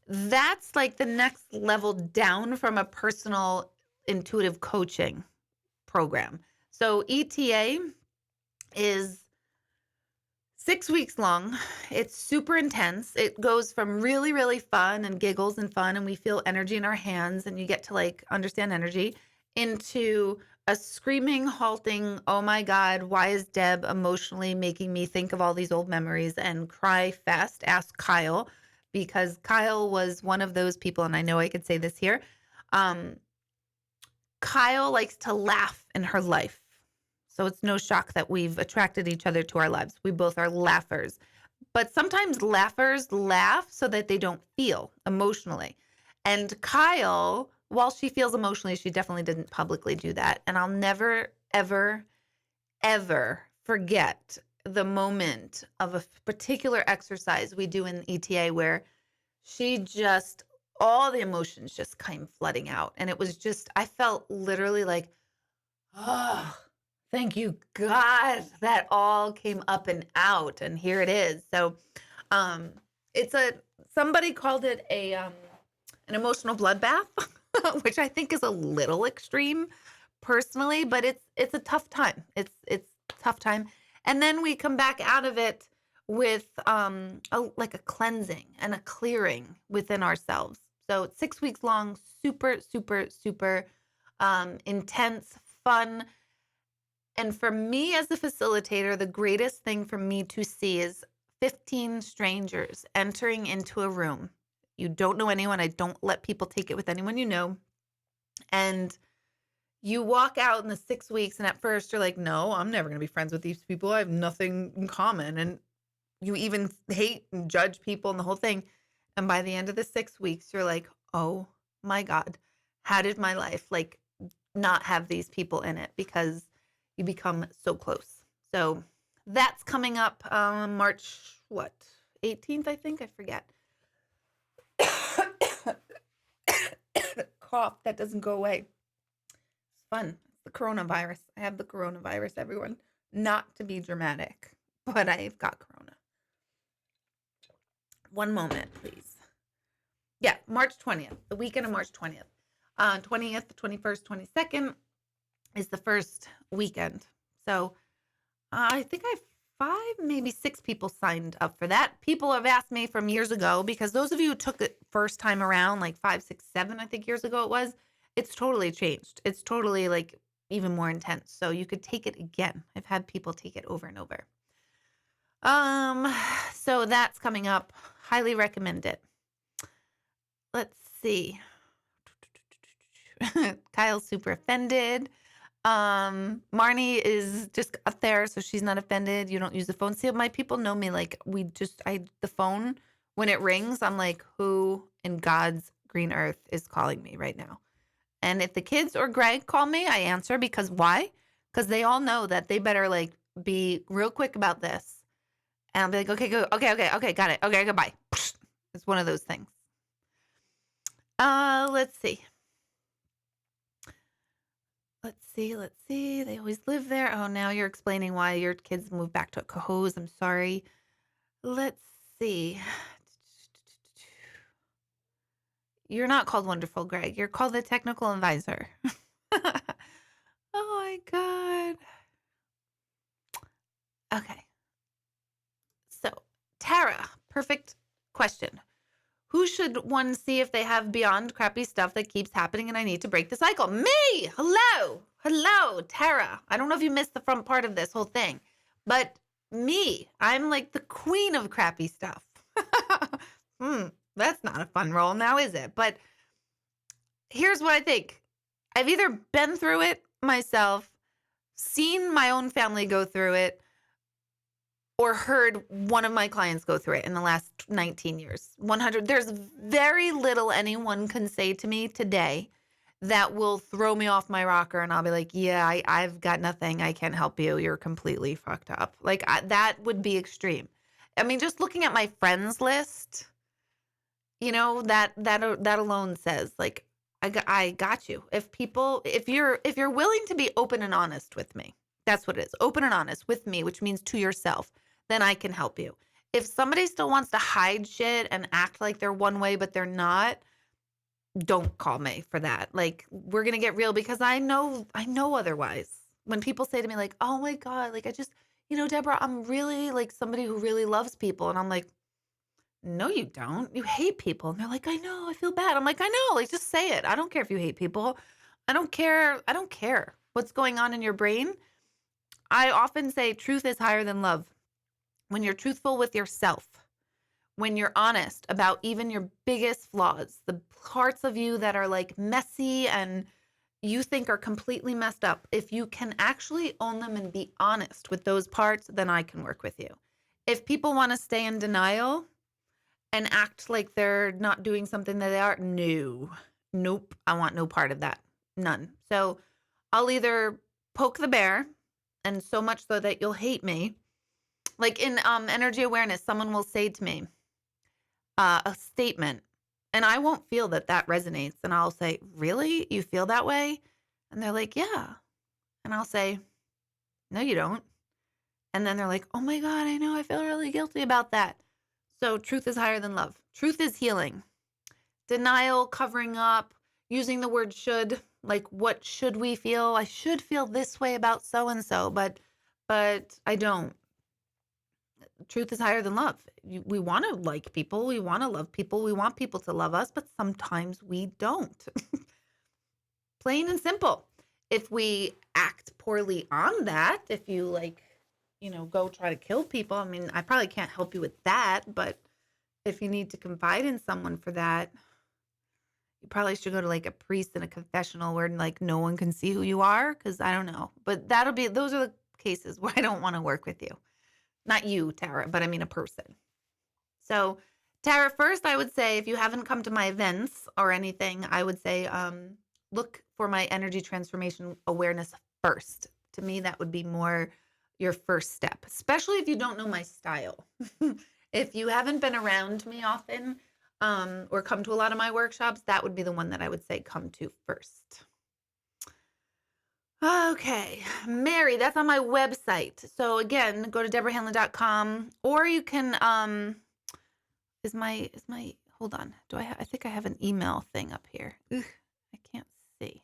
that's like the next level down from a personal intuitive coaching program. So ETA is 6 weeks long. It's super intense. It goes from really, really fun and giggles and fun, and we feel energy in our hands, and you get to like understand energy, into a screaming, halting, oh my God, why is Deb emotionally making me think of all these old memories and cry fest? Ask Kyle, because Kyle was one of those people, and I know I could say this here. Kyle likes to laugh in her life. So it's no shock that we've attracted each other to our lives. We both are laughers. But sometimes laughers laugh so that they don't feel emotionally. And Kyle, while she feels emotionally, she definitely didn't publicly do that. And I'll never, ever, ever forget the moment of a particular exercise we do in ETA where she just, all the emotions just came flooding out. And it was just, I felt literally like, oh, thank you, God, that all came up and out, and here it is. So, it's somebody called it an emotional bloodbath, which I think is a little extreme, personally, but it's a tough time. It's a tough time, and then we come back out of it with like a cleansing and a clearing within ourselves. So it's 6 weeks long, super, super, super intense, fun. And for me as the facilitator, the greatest thing for me to see is 15 strangers entering into a room. You don't know anyone. I don't let people take it with anyone you know. And you walk out in the 6 weeks, and at first you're like, no, I'm never going to be friends with these people. I have nothing in common. And you even hate and judge people and the whole thing. And by the end of the 6 weeks, you're like, oh my God, how did my life like not have these people in it? Because you become so close. So that's coming up March, 18th, I think? I forget. Cough that doesn't go away. It's fun. It's the coronavirus. I have the coronavirus, everyone. Not to be dramatic, but I've got corona. One moment, please. Yeah, March 20th, the weekend of March 20th. 20th, 21st, 22nd is the first weekend. So I think I have 5, maybe 6 people signed up for that. People have asked me from years ago, because those of you who took it first time around, like 5, 6, 7, I think years ago it was, it's totally changed. It's totally like even more intense. So you could take it again. I've had people take it over and over. So that's coming up. Highly recommend it. Let's see. Kyle's super offended. Marnie is just up there, so she's not offended. You don't use the phone. See, my people know me. Like the phone, when it rings, I'm like, who in God's green earth is calling me right now? And if the kids or Greg call me, I answer, because why? Because they all know that they better like be real quick about this. And I'll be like, okay, go, okay, got it. Okay, goodbye. It's one of those things. Let's see. Let's see. They always live there. Oh, now you're explaining why your kids moved back to Cohoes. I'm sorry. Let's see. You're not called Wonderful, Greg. You're called the Technical Advisor. Oh my God. Okay. So, Tara, perfect question. Who should one see if they have beyond crappy stuff that keeps happening and I need to break the cycle? Me! Hello, Tara. I don't know if you missed the front part of this whole thing, but me, I'm like the queen of crappy stuff. That's not a fun role now, is it? But here's what I think. I've either been through it myself, seen my own family go through it or heard one of my clients go through it in the last 19 years. 100. There's very little anyone can say to me today that will throw me off my rocker and I'll be like, yeah, I've got nothing. I can't help you. You're completely fucked up. Like that would be extreme. I mean, just looking at my friends list, that alone says like, I got you. If you're willing to be open and honest with me, that's what it is. Open and honest with me, which means to yourself, then I can help you. If somebody still wants to hide shit and act like they're one way, but they're not, don't call me for that. Like, we're going to get real because I know otherwise. When people say to me like, oh my God, like Deborah, I'm really like somebody who really loves people. And I'm like, no, you don't. You hate people. And they're like, I know, I feel bad. I'm like, I know, like, just say it. I don't care if you hate people. I don't care. I don't care what's going on in your brain. I often say truth is higher than love. When you're truthful with yourself, when you're honest about even your biggest flaws, the parts of you that are like messy and you think are completely messed up, if you can actually own them and be honest with those parts, then I can work with you. If people want to stay in denial and act like they're not doing something that they are, no, nope, I want no part of that. None. So I'll either poke the bear, and so much so that you'll hate me. Like in energy awareness, someone will say to me a statement, and I won't feel that resonates. And I'll say, really? You feel that way? And they're like, yeah. And I'll say, no, you don't. And then they're like, oh my God, I know. I feel really guilty about that. So truth is higher than love. Truth is healing. Denial, covering up, using the word should, like what should we feel? I should feel this way about so-and-so, but I don't. Truth is higher than love. We want to like people. We want to love people. We want people to love us, but sometimes we don't. Plain and simple. If we act poorly on that, if you go try to kill people, I mean, I probably can't help you with that, but if you need to confide in someone for that, you probably should go to like a priest in a confessional where like no one can see who you are. Cause I don't know, but those are the cases where I don't want to work with you. Not you, Tara, but I mean a person. So Tara, first I would say if you haven't come to my events or anything, I would say look for my energy transformation awareness first. To me, that would be more your first step, especially if you don't know my style. If you haven't been around me often or come to a lot of my workshops, that would be the one that I would say come to first. Okay, Mary, that's on my website. So again, go to deborahhanlon.com, or you can hold on. I think I have an email thing up here. Ugh, I can't see.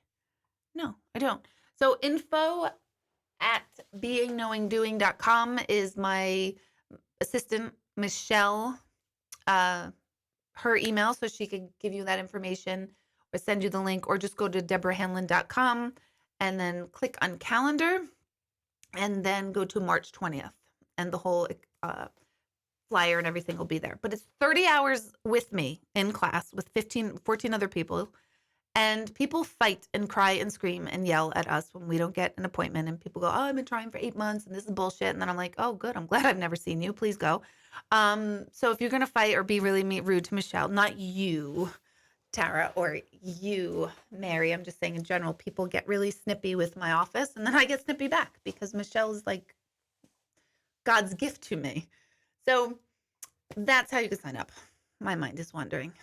No, I don't. So info@beingknowingdoing.com is my assistant Michelle, her email, so she could give you that information or send you the link, or just go to deborahhanlon.com and then click on calendar and then go to March 20th, and the whole flyer and everything will be there. But it's 30 hours with me in class with 14 other people. And people fight and cry and scream and yell at us when we don't get an appointment. And people go, oh, I've been trying for 8 months and this is bullshit. And then I'm like, oh, good. I'm glad I've never seen you. Please go. So if you're going to fight or be really rude to Michelle, not you, Tara, or you, Mary, I'm just saying in general, people get really snippy with my office. And then I get snippy back because Michelle is like God's gift to me. So that's how you can sign up. My mind is wandering.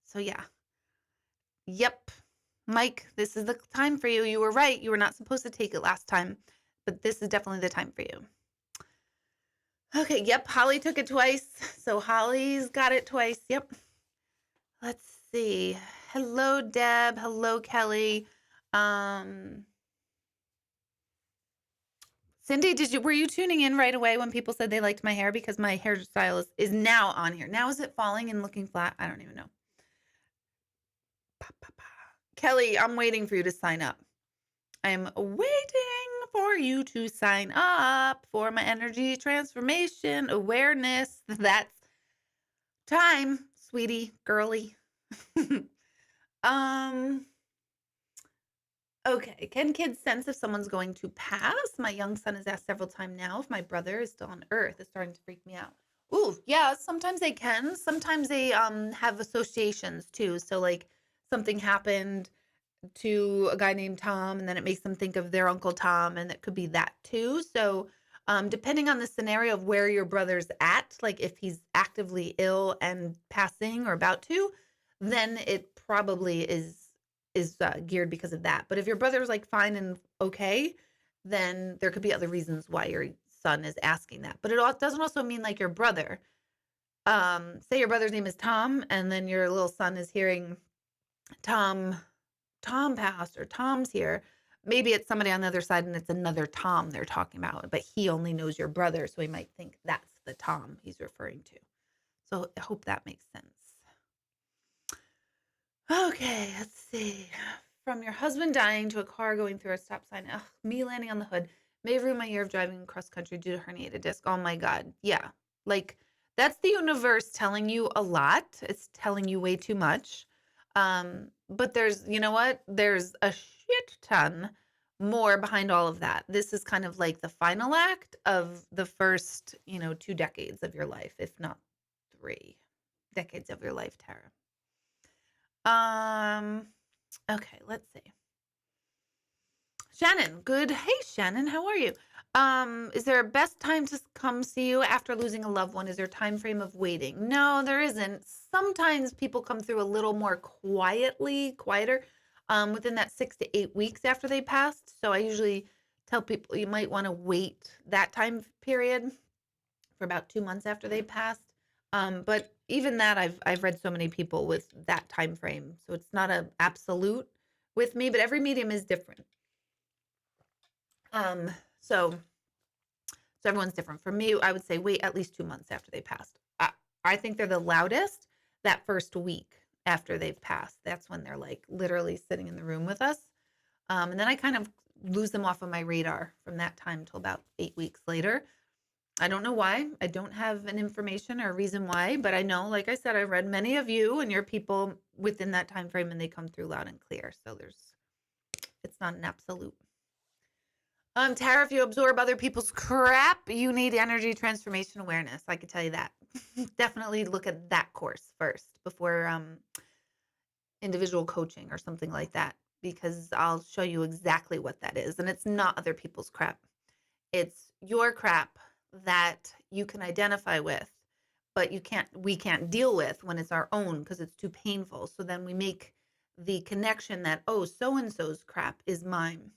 So yeah. Yep. Mike, this is the time for you. You were right. You were not supposed to take it last time, but this is definitely the time for you. Okay. Yep. Holly took it twice. So Holly's got it twice. Yep. Let's see. Hello, Deb. Hello, Kelly. Cindy, were you tuning in right away when people said they liked my hair? Because my hairstyle is now on here. Now is it falling and looking flat? I don't even know. Kelly, I'm waiting for you to sign up. I'm waiting for you to sign up for my energy transformation awareness. That's time, sweetie, girly. Okay. Can kids sense if someone's going to pass? My young son has asked several times now if my brother is still on Earth. It's starting to freak me out. Ooh, yeah, sometimes they can. Sometimes they have associations too. So like something happened to a guy named Tom, and then it makes them think of their Uncle Tom, and it could be that too. So, depending on the scenario of where your brother's at, like if he's actively ill and passing or about to, then it probably is geared because of that. But if your brother's like fine and okay, then there could be other reasons why your son is asking that. But doesn't also mean like your brother. Say your brother's name is Tom, and then your little son is hearing Tom Tom passed or Tom's here. Maybe it's somebody on the other side and it's another Tom they're talking about, but he only knows your brother, so he might think that's the Tom he's referring to. So I hope that makes sense. Okay, let's see. From your husband dying to a car going through a stop sign. Ugh, me landing on the hood may ruin my year of driving cross country due to herniated disc. Oh my God. Yeah. Like that's the universe telling you a lot. It's telling you way too much. But there's, you know what? There's a shit ton more behind all of that. This is kind of like the final act of the first, 2 decades of your life, if not 3 decades of your life, Tara. Um, okay, let's see. Shannon, good. Hey, Shannon, how are you? Is there a best time to come see you after losing a loved one? Is there a time frame of waiting? No, there isn't. Sometimes people come through a little more quieter, within that 6 to 8 weeks after they passed. So I usually tell people you might want to wait that time period for about 2 months after they passed. But even that, I've read so many people with that time frame, so it's not a absolute with me. But every medium is different. Um, so everyone's different. For me, I would say wait at least 2 months after they passed. I think they're the loudest that first week after they've passed. That's when they're like literally sitting in the room with us. And then I kind of lose them off of my radar from that time until about 8 weeks later. I don't know why. I don't have an information or a reason why, but I know, like I said, I read many of you and your people within that time frame, and they come through loud and clear. So it's not an absolute. Tara, if you absorb other people's crap, you need energy transformation awareness. I can tell you that. Definitely look at that course first before individual coaching or something like that, because I'll show you exactly what that is. And it's not other people's crap. It's your crap that you can identify with, but we can't deal with when it's our own because it's too painful. So then we make the connection that, oh, so and so's crap is mine,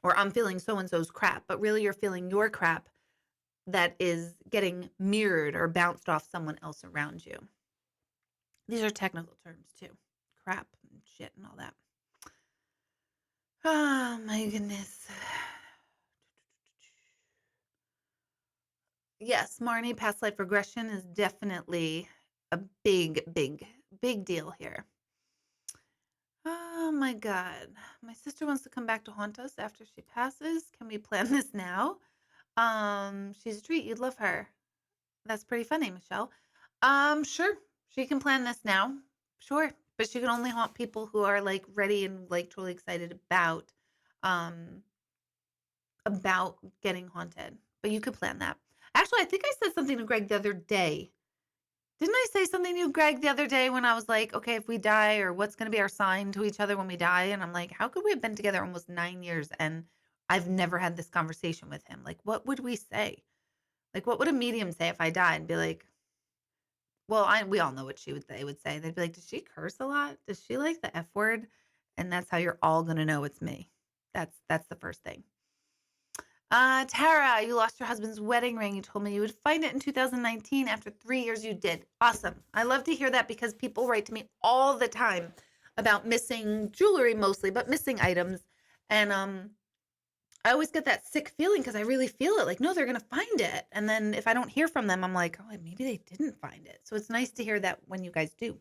or I'm feeling so and so's crap, but really you're feeling your crap that is getting mirrored or bounced off someone else around you. These are technical terms too. Crap and shit and all that. Oh my goodness. Yes, Marnie, past life regression is definitely a big, big, big deal here. Oh my God. My sister wants to come back to haunt us after she passes. Can we plan this now? She's a treat. You'd love her. That's pretty funny, Michelle. Sure. She can plan this now. Sure. But she can only haunt people who are like ready and like totally excited um about getting haunted. But you could plan that. Actually, I think I said something to Greg the other day. Didn't I say something to you, Greg, the other day when I was like, okay, if we die, or what's going to be our sign to each other when we die? And I'm like, how could we have been together almost 9 years and I've never had this conversation with him? Like, what would we say? Like, what would a medium say if I died? And be like, well, we all know what they would say. They'd be like, does she curse a lot? Does she like the F word? And that's how you're all going to know it's me. That's the first thing. Tara, you lost your husband's wedding ring. You told me you would find it in 2019. After 3 years, you did. Awesome. I love to hear that because people write to me all the time about missing jewelry mostly, but missing items. And I always get that sick feeling because I really feel it. Like, no, they're going to find it. And then if I don't hear from them, I'm like, oh, maybe they didn't find it. So it's nice to hear that when you guys do.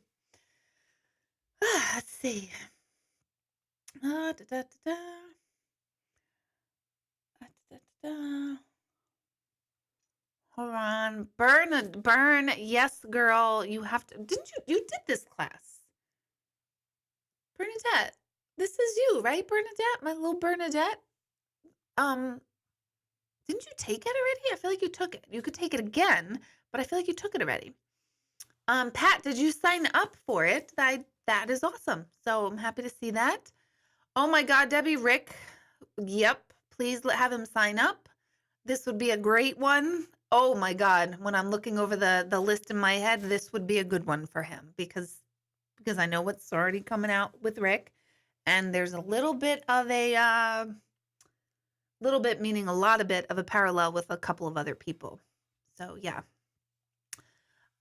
Let's see. Da, da, da, da. Da, da, da, da. Hold on. Burn. Yes, girl. You have to. Didn't you? You did this class. Bernadette. This is you, right, Bernadette? My little Bernadette? Um, didn't you take it already? I feel like you took it. You could take it again, but I feel like you took it already. Pat, did you sign up for it? That is awesome. So I'm happy to see that. Oh my God, Debbie, Rick. Yep. Please have him sign up. This would be a great one. Oh my God. When I'm looking over the list in my head, this would be a good one for him because I know what's already coming out with Rick. And there's a little bit of a little bit meaning a lot of bit of a parallel with a couple of other people. So yeah.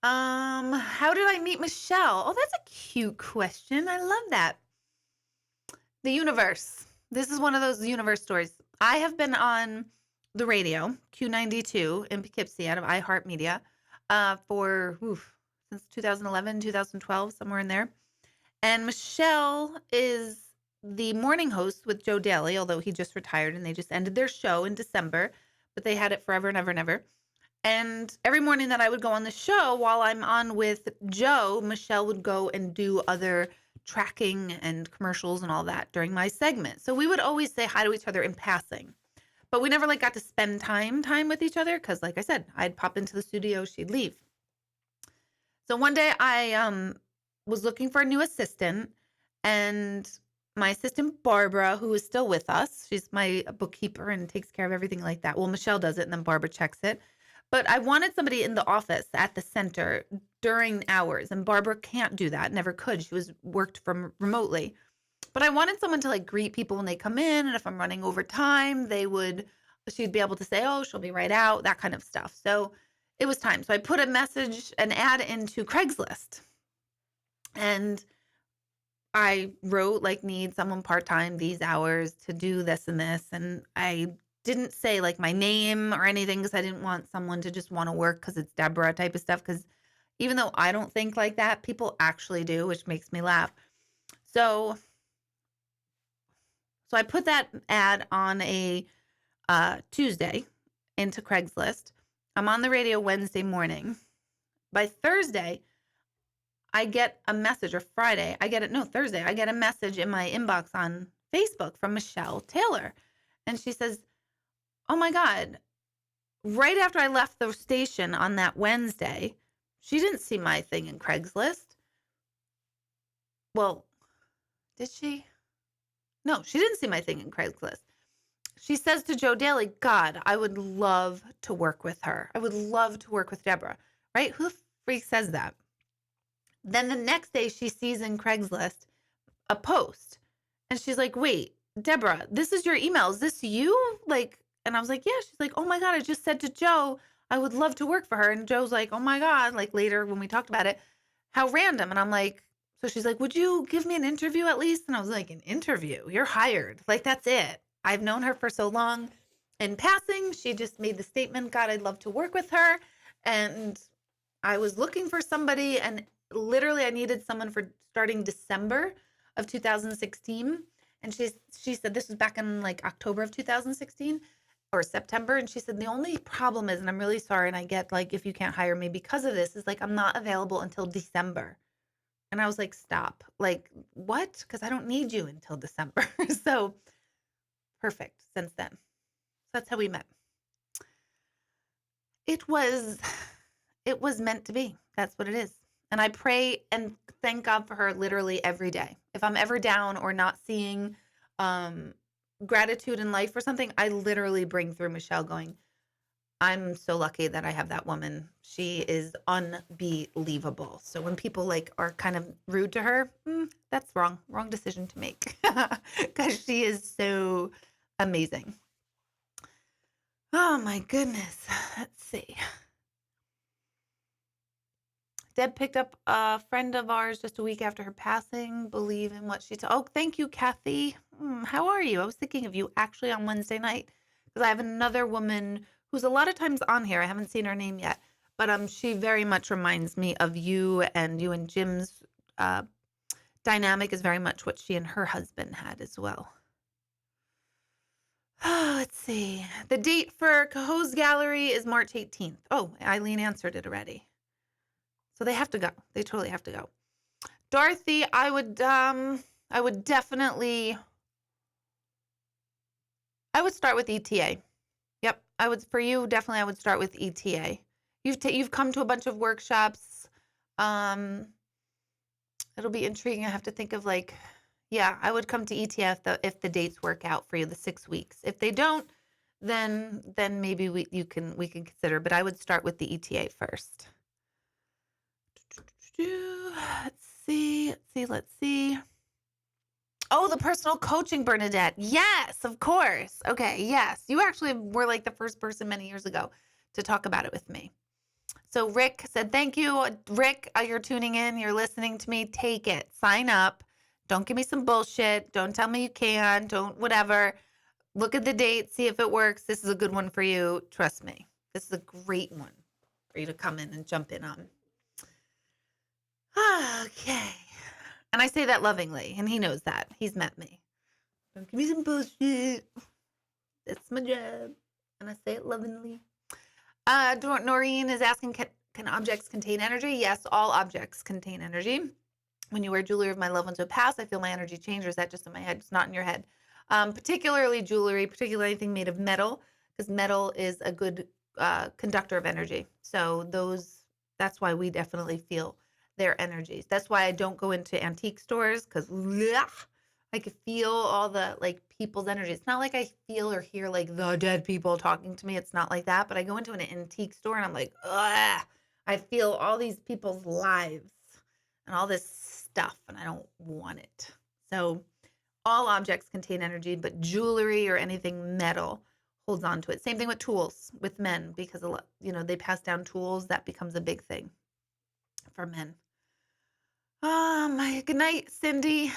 How did I meet Michelle? Oh, that's a cute question. I love that. The universe. This is one of those universe stories. I have been on the radio, Q92 in Poughkeepsie out of iHeartMedia, since 2011, 2012, somewhere in there. And Michelle is the morning host with Joe Daly, although he just retired and they just ended their show in December, but they had it forever and ever and ever. And every morning that I would go on the show, while I'm on with Joe, Michelle would go and do other tracking and commercials and all that during my segment. So we would always say hi to each other in passing. But we never got to spend time with each other because, like I said, I'd pop into the studio, she'd leave. So one day I was looking for a new assistant, and my assistant Barbara, who is still with us, she's my bookkeeper and takes care of everything like that. Well, Michelle does it, and then Barbara checks it. But I wanted somebody in the office at the center during hours, and Barbara can't do that, never could. She worked from remotely. But I wanted someone to greet people when they come in, and if I'm running over time, she'd be able to say, "Oh, she'll be right out," that kind of stuff. So it was time. So I put an ad into Craigslist, and I wrote need someone part-time these hours to do this and this, and I didn't say my name or anything because I didn't want someone to just want to work because it's Deborah type of stuff, because even though I don't think like that, people actually do, which makes me laugh. So I put that ad on a Tuesday into Craigslist. I'm on the radio Wednesday morning. By Thursday, I get a message, or Friday, Thursday, I get a message in my inbox on Facebook from Michelle Taylor. And she says, "Oh my God, right after I left the station on that Wednesday, she didn't see my thing in Craigslist." Well, did she? No, she didn't see my thing in Craigslist. She says to Joe Daly, "God, I would love to work with her. I would love to work with Deborah." Right? Who the freak says that? Then the next day she sees in Craigslist a post, and she's like, "Wait, Deborah, this is your email. Is this you?" And I was like, "Yeah." She's like, "Oh my God, I just said to Joe, I would love to work for her." And Joe's like, "Oh my God," later when we talked about it, "how random." And I'm like, so she's like, "Would you give me an interview at least?" And I was like, "An interview? You're hired. That's it." I've known her for so long. In passing, she just made the statement, "God, I'd love to work with her." And I was looking for somebody, and literally I needed someone for starting December of 2016. And she said, this was back in October of 2016 or September. And she said, "The only problem is, and I'm really sorry, and I get if you can't hire me because of this, is I'm not available until December." And I was like, "Stop. What?" Because I don't need you until December. So perfect since then. So that's how we met. It was meant to be. That's what it is. And I pray and thank God for her literally every day. If I'm ever down or not seeing gratitude in life or something, I literally bring through Michelle going, "I'm so lucky that I have that woman. She is unbelievable." So when people are kind of rude to her, that's wrong decision to make, because she is so amazing. Oh my goodness. Let's see. Deb picked up a friend of ours just a week after her passing. Believe in what she said. Oh, thank you, Kathy. How are you? I was thinking of you actually on Wednesday night, because I have another woman who's a lot of times on here. I haven't seen her name yet, but she very much reminds me of you, and you and Jim's dynamic is very much what she and her husband had as well. Oh, let's see. The date for Cahoe's Gallery is March 18th. Oh, Eileen answered it already. So they have to go. They totally have to go. Dorothy, I would I would definitely I would start with ETA. Yep, I would for you, definitely I would start with ETA. You've come to a bunch of workshops. Um, it'll be intriguing. I have to think of like, yeah, I would come to ETA if the dates work out for you, the 6 weeks. If they don't, then maybe we can consider. But I would start with the ETA first. Let's see. Oh, the personal coaching, Bernadette. Yes, of course. Okay, yes. You actually were like the first person many years ago to talk about it with me. So Rick said, thank you. Rick, you're tuning in. You're listening to me. Take it. Sign up. Don't give me some bullshit. Don't tell me you can. Don't whatever. Look at the date. See if it works. This is a good one for you. Trust me. This is a great one for you to come in and jump in on. Okay. And I say that lovingly, and he knows that. He's met me. Don't give me some bullshit. That's my job. And I say it lovingly. Noreen is asking, can objects contain energy? Yes, all objects contain energy. When you wear jewelry of my loved ones who pass, I feel my energy change, or is that just in my head? It's not in your head. Particularly jewelry, particularly anything made of metal, because metal is a good conductor of energy. So that's why we definitely feel their energies. That's why I don't go into antique stores, because I could feel all the like people's energy. It's not like I feel or hear like the dead people talking to me. It's not like that. But I go into an antique store and I'm like, ugh, I feel all these people's lives and all this stuff, and I don't want it. So all objects contain energy, but jewelry or anything metal holds on to it. Same thing with tools with men, because a lot, they pass down tools. That becomes a big thing for men. Good night, Cindy.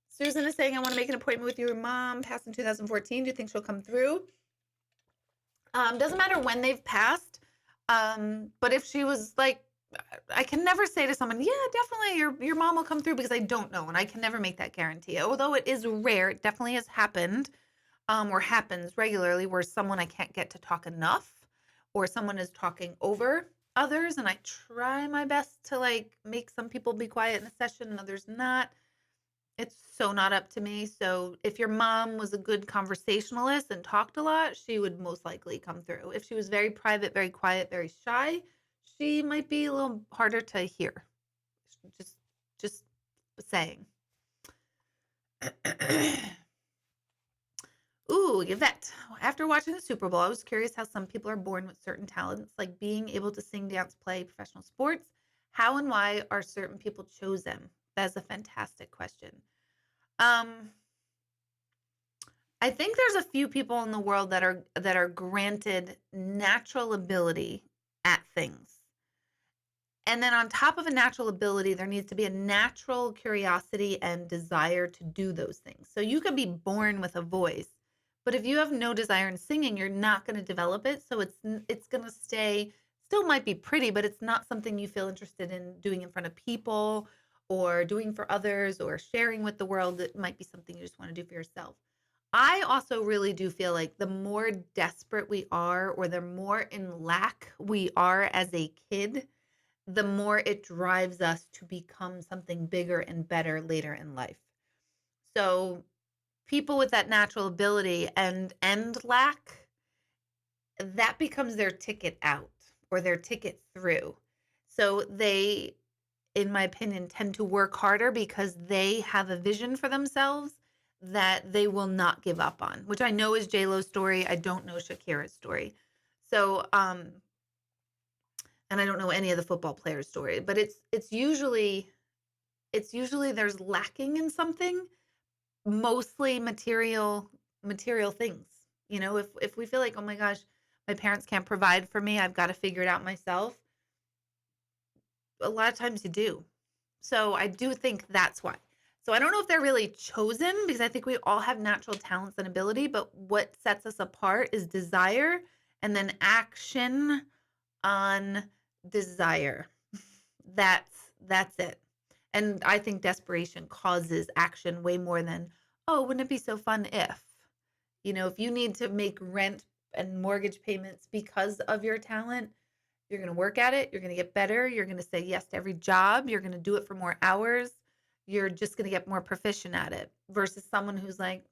Susan is saying, I want to make an appointment with your mom. Passed in 2014. Do you think she'll come through? Doesn't matter when they've passed. But if she was like, I can never say to someone, yeah, definitely your mom will come through, because I don't know. And I can never make that guarantee. Although it is rare, it definitely has happened, or happens regularly, where someone I can't get to talk enough, or someone is talking over others. And I try my best to like make some people be quiet in a session and others not. It's so not up to me. So if your mom was a good conversationalist and talked a lot, she would most likely come through. If she was very private, very quiet, very shy, she might be a little harder to hear. Just saying. Ooh, Yvette. After watching the Super Bowl, I was curious how some people are born with certain talents, like being able to sing, dance, play professional sports. How and why are certain people chosen? That's a fantastic question. I think there's a few people in the world that are granted natural ability at things. And then on top of a natural ability, there needs to be a natural curiosity and desire to do those things. So you could be born with a voice, but if you have no desire in singing, you're not going to develop it. So it's going to still might be pretty, but it's not something you feel interested in doing in front of people or doing for others or sharing with the world. It might be something you just want to do for yourself. I also really do feel like the more desperate we are, or the more in lack we are as a kid, the more it drives us to become something bigger and better later in life. So people with that natural ability and lack, that becomes their ticket out or their ticket through. So they, in my opinion, tend to work harder because they have a vision for themselves that they will not give up on, which I know is J-Lo's story. I don't know Shakira's story. So, and I don't know any of the football players' story, but it's usually there's lacking in something, mostly material things. If we feel like, oh my gosh, my parents can't provide for me, I've got to figure it out myself. A lot of times you do. So I do think that's why. So I don't know if they're really chosen, because I think we all have natural talents and ability, but what sets us apart is desire and then action on desire. That's it. And I think desperation causes action way more than, oh, wouldn't it be so fun if, if you need to make rent and mortgage payments because of your talent, You're going to work at it. You're going to get better. You're going to say yes to every job. You're going to do it for more hours. You're just going to get more proficient at it versus someone who's like,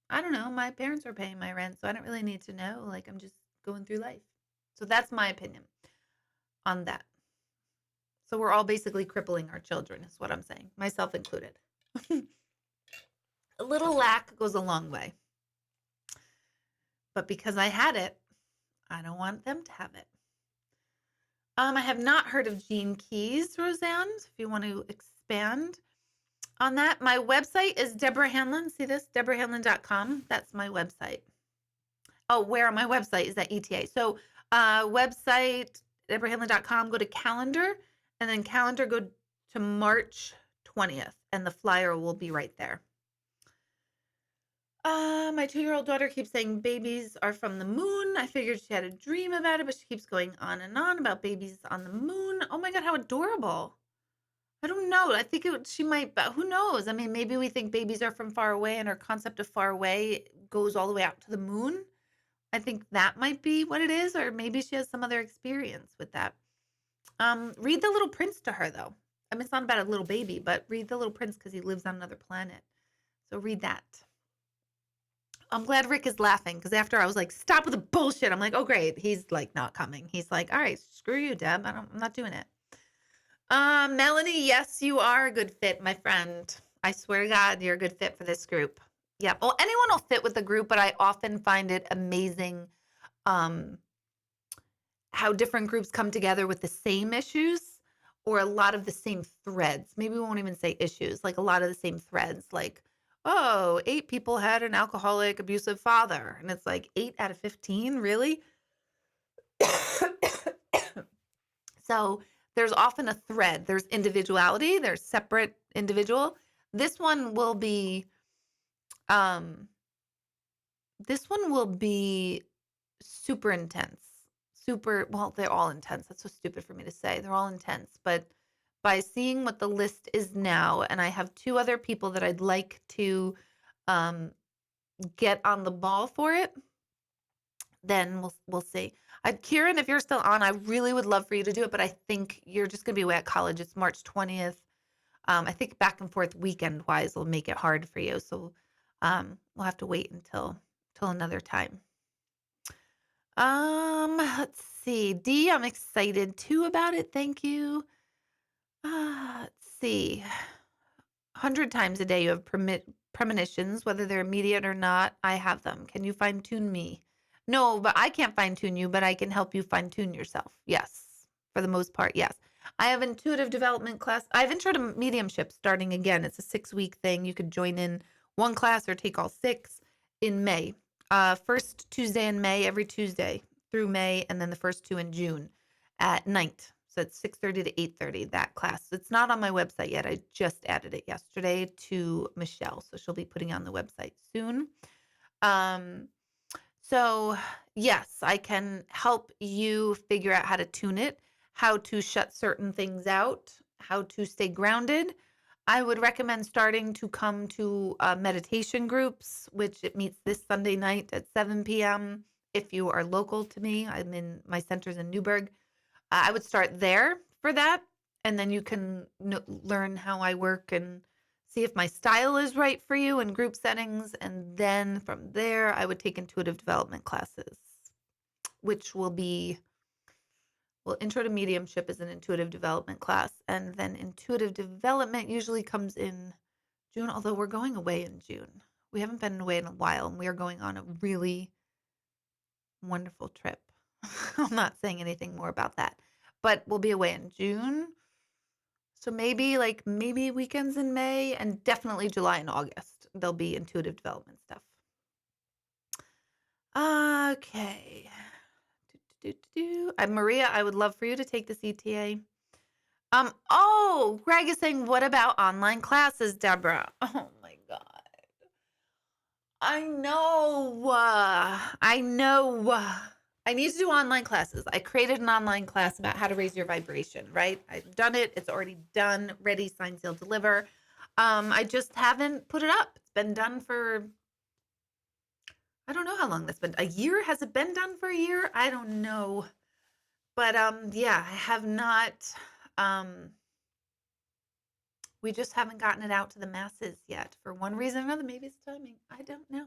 I don't know, my parents are paying my rent, so I don't really need to know. Like, I'm just going through life. So that's my opinion on that. So we're all basically crippling our children, is what I'm saying, myself included. A little lack goes a long way. But because I had it, I don't want them to have it. I have not heard of Gene Keys, Roseanne. If you want to expand on that, my website is Deborah Hanlon. See this? DeborahHanlon.com. That's my website. Oh, where on my website is that ETA? So website, DeborahHanlon.com, go to calendar, and then calendar, go to March 20th, and the flyer will be right there. My 2-year-old daughter keeps saying babies are from the moon. I figured she had a dream about it, but she keeps going on and on about babies on the moon. Oh my God, how adorable. I don't know. I think she might, but who knows? I mean, maybe we think babies are from far away and our concept of far away goes all the way out to the moon. I think that might be what it is, or maybe she has some other experience with that. Read The Little Prince to her, though. I mean, it's not about a little baby, but read The Little Prince because he lives on another planet. So read that. I'm glad Rick is laughing because after I was like, stop with the bullshit. I'm like, oh, great. He's like not coming. He's like, all right, screw you, Deb. I'm not doing it. Melanie, yes, you are a good fit, my friend. I swear to God, you're a good fit for this group. Yeah. Well, anyone will fit with the group, but I often find it amazing how different groups come together with the same issues or a lot of the same threads. Maybe we won't even say issues, like a lot of the same threads, like, oh, 8 people had an alcoholic, abusive father. And it's like 8 out of 15, really? So there's often a thread. There's individuality. There's separate individual. This one will be super intense. Well, they're all intense. That's so stupid for me to say. They're all intense. But by seeing what the list is now, and I have 2 other people that I'd like to get on the ball for it, then we'll see. Kieran, if you're still on, I really would love for you to do it, but I think you're just going to be away at college. It's March 20th. I think back and forth weekend-wise will make it hard for you. So we'll have to wait until another time. Let's see. D, I'm excited too about it. Thank you. Let's see. 100 times a day you have premonitions, whether they're immediate or not. I have them. Can you fine-tune me? No, but I can't fine-tune you, but I can help you fine-tune yourself. Yes, for the most part, yes. I have intuitive development class. I have intro to mediumship starting again. It's a 6-week thing. You could join in 1 class or take all 6 in May. First Tuesday in May, every Tuesday through May, and then the first 2 in June at night. So it's 6:30 to 8:30, that class. It's not on my website yet. I just added it yesterday to Michelle, so she'll be putting it on the website soon. So yes, I can help you figure out how to tune it, how to shut certain things out, how to stay grounded. I would recommend starting to come to meditation groups, which it meets this Sunday night at 7 p.m. If you are local to me, my center's in Newburgh. I would start there for that, and then you can learn how I work and see if my style is right for you in group settings. And then from there, I would take intuitive development classes, which will be, well, intro to mediumship is an intuitive development class. And then intuitive development usually comes in June, although we're going away in June. We haven't been away in a while, and we are going on a really wonderful trip. I'm not saying anything more about that, but we'll be away in June. So maybe weekends in May, and definitely July and August. There'll be intuitive development stuff. Okay. Maria, I would love for you to take this ETA. Oh, Greg is saying, what about online classes, Deborah? Oh my God. I know. I need to do online classes. I created an online class about how to raise your vibration, right? I've done it. It's already done, ready, sign, seal, deliver. I just haven't put it up. It's been done for, I don't know how long that's been. A year? Has it been done for a year? I don't know. But yeah, I have not um we just haven't gotten it out to the masses yet for one reason or another. Maybe it's timing. I don't know.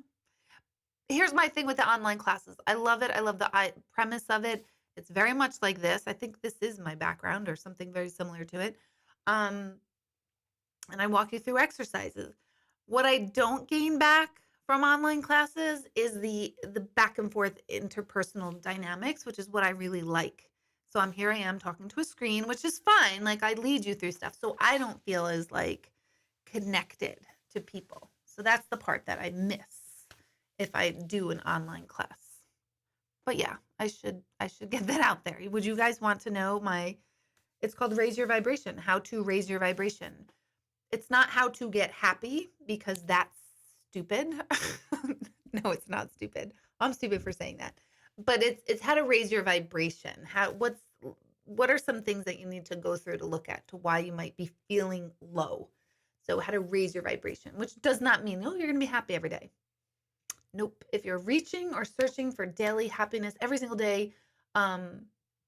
Here's my thing with the online classes. I love it. I love the premise of it. It's very much like this. I think this is my background or something very similar to it. Um, and I walk you through exercises. What I don't gain back from online classes is the back and forth interpersonal dynamics, which is what I really like. So I am talking to a screen, which is fine. Like I lead you through stuff. So I don't feel as like connected to people. So that's the part that I miss if I do an online class. But yeah, I should get that out there. Would you guys want to know my it's called Raise Your Vibration, how to raise your vibration. It's not how to get happy because that's stupid. No, it's not stupid. I'm stupid for saying that. But it's how to raise your vibration. What are some things that you need to go through to look at to why you might be feeling low? So how to raise your vibration, which does not mean, oh, you're going to be happy every day. Nope. If you're reaching or searching for daily happiness every single day, um,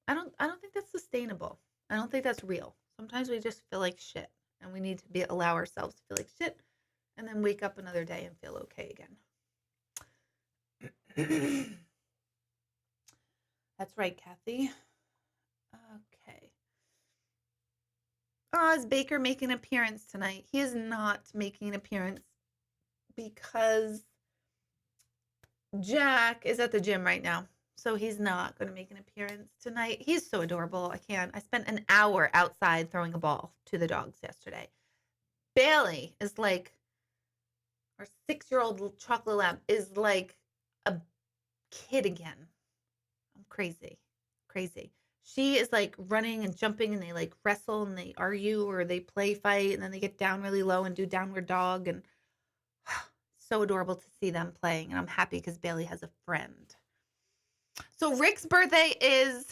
I don't think that's sustainable. I don't think that's real. Sometimes we just feel like shit and we need to allow ourselves to feel like shit and then wake up another day and feel okay again. That's right, Kathy. Okay. Oh, is Baker making an appearance tonight? He is not making an appearance because Jack is at the gym right now. So he's not going to make an appearance tonight. He's so adorable. I can't. I spent an hour outside throwing a ball to the dogs yesterday. Bailey is like, our 6-year-old chocolate lab is like a kid again. I'm crazy. Crazy. She is like running and jumping and they like wrestle and they argue or they play fight and then they get down really low and do downward dog and so adorable to see them playing. And I'm happy because Bailey has a friend. So Rick's birthday is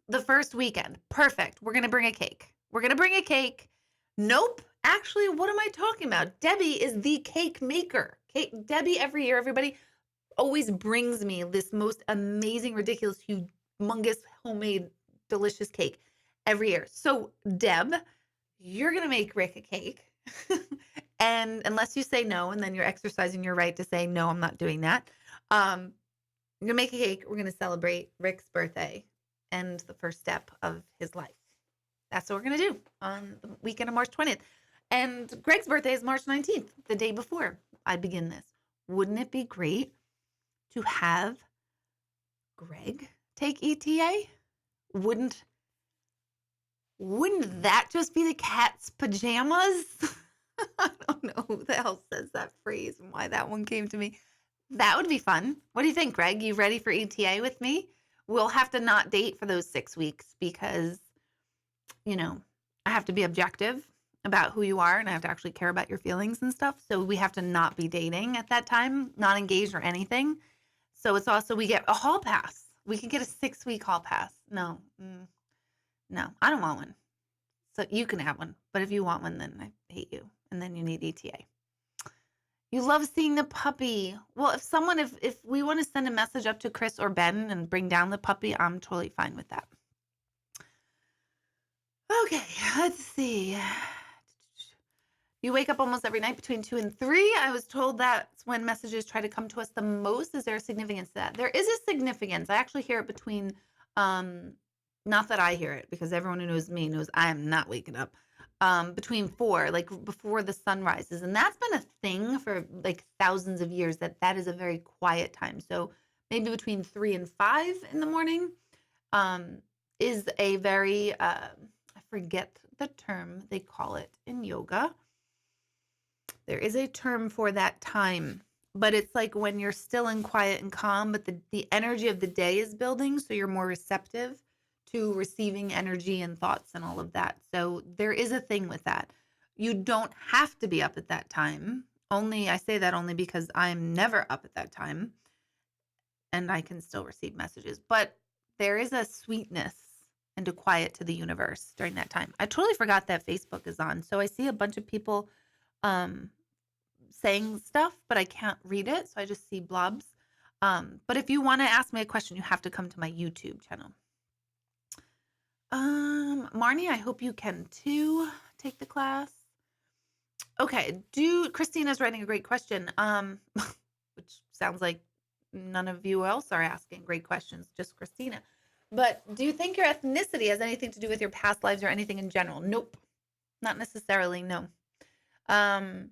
the first weekend. Perfect. We're going to bring a cake. We're going to bring a cake. Nope. Actually, what am I talking about? Debbie is the cake maker. Debbie, every year, everybody always brings me this most amazing, ridiculous, humongous, homemade, delicious cake every year. So, Deb, you're going to make Rick a cake. And unless you say no, and then you're exercising your right to say, no, I'm not doing that. We're going to make a cake. We're going to celebrate Rick's birthday and the first step of his life. That's what we're going to do on the weekend of March 20th. And Greg's birthday is March 19th, the day before I begin this. Wouldn't it be great to have Greg take ETA? Wouldn't that just be the cat's pajamas? I don't know who the hell says that phrase and why that one came to me. That would be fun. What do you think, Greg? You ready for ETA with me? We'll have to not date for those 6 weeks because, I have to be objective about who you are and I have to actually care about your feelings and stuff. So we have to not be dating at that time, not engaged or anything. So it's also, we get a hall pass. We can get a 6-week hall pass. No, I don't want one. So you can have one. But if you want one, then I hate you. And then you need ETA. You love seeing the puppy. Well, if we want to send a message up to Chris or Ben and bring down the puppy, I'm totally fine with that. Okay, let's see. You wake up almost every night between 2 and 3. I was told that's when messages try to come to us the most. Is there a significance to that? There is a significance. I actually hear it between, not that I hear it because everyone who knows me knows I am not waking up. Between 4, like before the sun rises. And that's been a thing for like thousands of years that is a very quiet time. So maybe between 3 and 5 in the morning is a very, I forget the term they call it in yoga. There is a term for that time, but it's like when you're still and quiet and calm, but the energy of the day is building. So you're more receptive to receiving energy and thoughts and all of that. So there is a thing with that. You don't have to be up at that time. I say that only because I'm never up at that time and I can still receive messages, but there is a sweetness and a quiet to the universe during that time. I totally forgot that Facebook is on. So I see a bunch of people, saying stuff, but I can't read it. So I just see blobs. But if you want to ask me a question, you have to come to my YouTube channel. Marnie, I hope you can too take the class. Okay, do Christina's writing a great question. Which sounds like none of you else are asking great questions, just Christina. But do you think your ethnicity has anything to do with your past lives or anything in general? Nope, not necessarily. No. Um,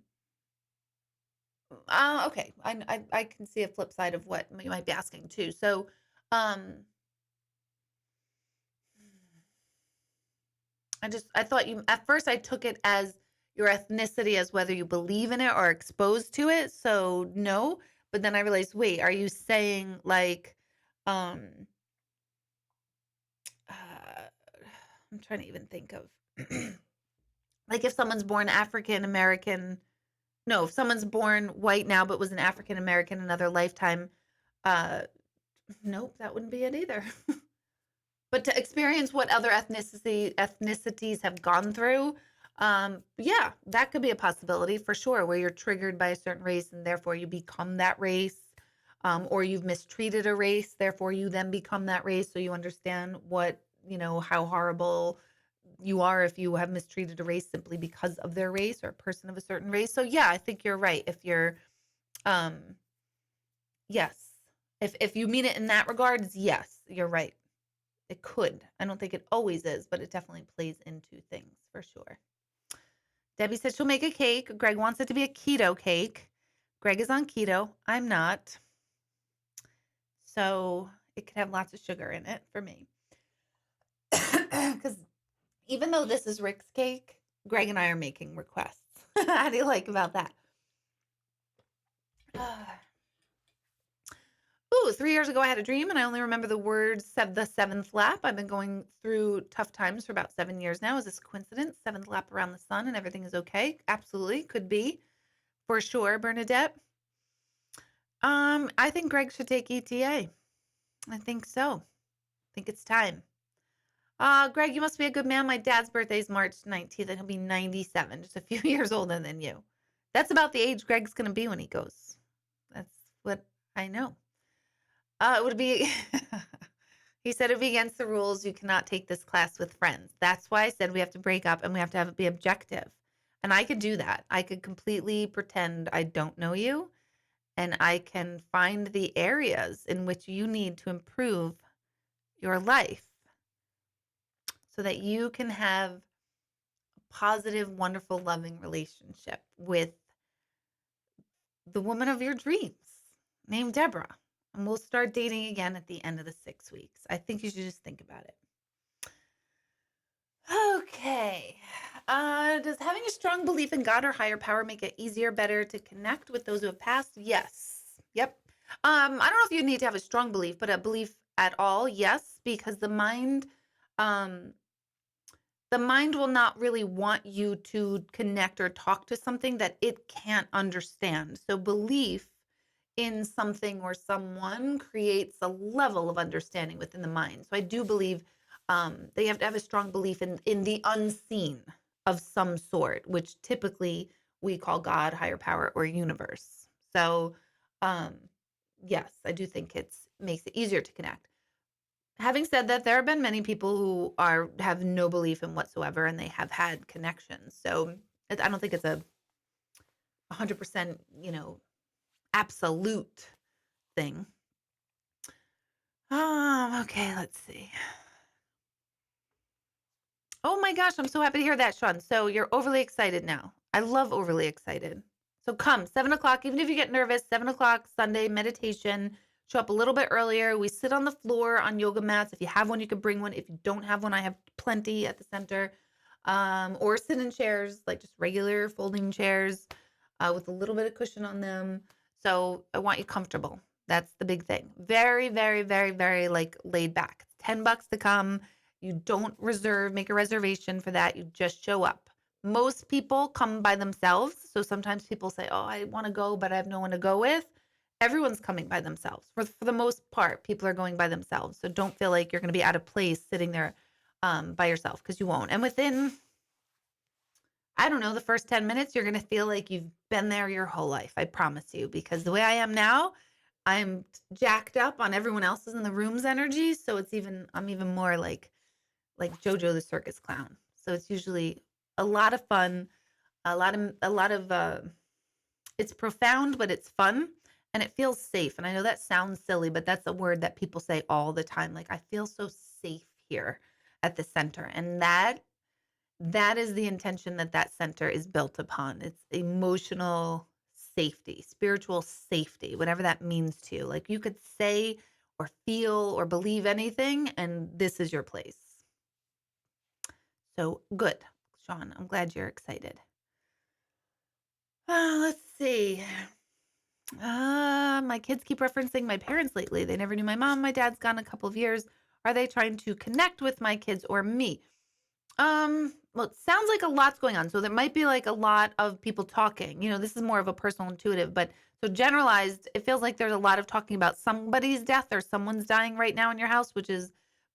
okay, I can see a flip side of what you might be asking too. So, um, I thought you at first I took it as your ethnicity as whether you believe in it or are exposed to it. So no, but then I realized, wait, are you saying like um uh I'm trying to even think of like if someone's born African American, no, if someone's born white now but was an African American another lifetime, uh nope, that wouldn't be it either. But to experience what other ethnicities have gone through, yeah, that could be a possibility for sure, where you're triggered by a certain race and therefore you become that race, or you've mistreated a race, therefore you then become that race, so you understand what, how horrible you are if you have mistreated a race simply because of their race or a person of a certain race. So yeah, I think you're right. If you're, um, yes, if you mean it in that regards, yes, you're right. It could. I don't think it always is, but it definitely plays into things for sure. Debbie said she'll make a cake. Greg wants it to be a keto cake. Greg is on keto. I'm not. So it could have lots of sugar in it for me. Because even though this is Rick's cake, Greg and I are making requests. How do you like about that? Ooh, 3 years ago I had a dream and I only remember the words the seventh lap. I've been going through tough times for about 7 years now. Is this a coincidence? Seventh lap around the sun and everything is okay? Absolutely, could be. For sure, Bernadette. I think Greg should take ETA. I think so. I think it's time. Greg, you must be a good man. My dad's birthday is March 19th and he'll be 97, just a few years older than you. That's about the age Greg's going to be when he goes. That's what I know. It would be, he said it'd be against the rules. You cannot take this class with friends. That's why I said we have to break up and we have to have it be objective. And I could do that. I could completely pretend I don't know you and I can find the areas in which you need to improve your life so that you can have a positive, wonderful, loving relationship with the woman of your dreams named Deborah. And we'll start dating again at the end of the 6 weeks. I think you should just think about it. Okay. Does having a strong belief in God or higher power make it easier, better to connect with those who have passed? Yes. Yep. I don't know if you need to have a strong belief, but a belief at all, yes, because um, the mind will not really want you to connect or talk to something that it can't understand. So belief in something or someone creates a level of understanding within the mind. So I do believe they have to have a strong belief in the unseen of some sort, which typically we call God, higher power, or universe. So um, yes, I do think it's makes it easier to connect. Having said that, there have been many people who have no belief in whatsoever, and they have had connections. So I don't think it's a 100%, absolute thing. Okay, let's see. Oh my gosh, I'm so happy to hear that, Sean. So you're overly excited now. I love overly excited. So come 7 o'clock, even if you get nervous, 7 o'clock Sunday meditation. Show up a little bit earlier. We sit on the floor on yoga mats. If you have one, you could bring one. If you don't have one, I have plenty at the center. Or sit in chairs, like just regular folding chairs, with a little bit of cushion on them. So I want you comfortable. That's the big thing. Very, very, very, very like laid back. It's $10 to come. You don't make a reservation for that. You just show up. Most people come by themselves. So sometimes people say, oh, I want to go, but I have no one to go with. Everyone's coming by themselves. For the most part, people are going by themselves. So don't feel like you're going to be out of place sitting there by yourself, because you won't. And within, I don't know, the first 10 minutes, you're going to feel like you've been there your whole life. I promise you, because the way I am now, I'm jacked up on everyone else's in the room's energy. So I'm even more like like JoJo the Circus Clown. So it's usually a lot of fun, a lot of it's profound, but it's fun and it feels safe. And I know that sounds silly, but that's a word that people say all the time. Like, I feel so safe here at the center. And that is the intention that that center is built upon. It's emotional safety, spiritual safety, whatever that means to you. Like, you could say or feel or believe anything, and this is your place. So good, Sean. I'm glad you're excited. Let's see. My kids keep referencing my parents lately. They never knew my mom. My dad's gone a couple of years. Are they trying to connect with my kids or me? Well, it sounds like a lot's going on. So there might be like a lot of people talking. This is more of a personal intuitive, but so generalized, it feels like there's a lot of talking about somebody's death or someone's dying right now in your house, which is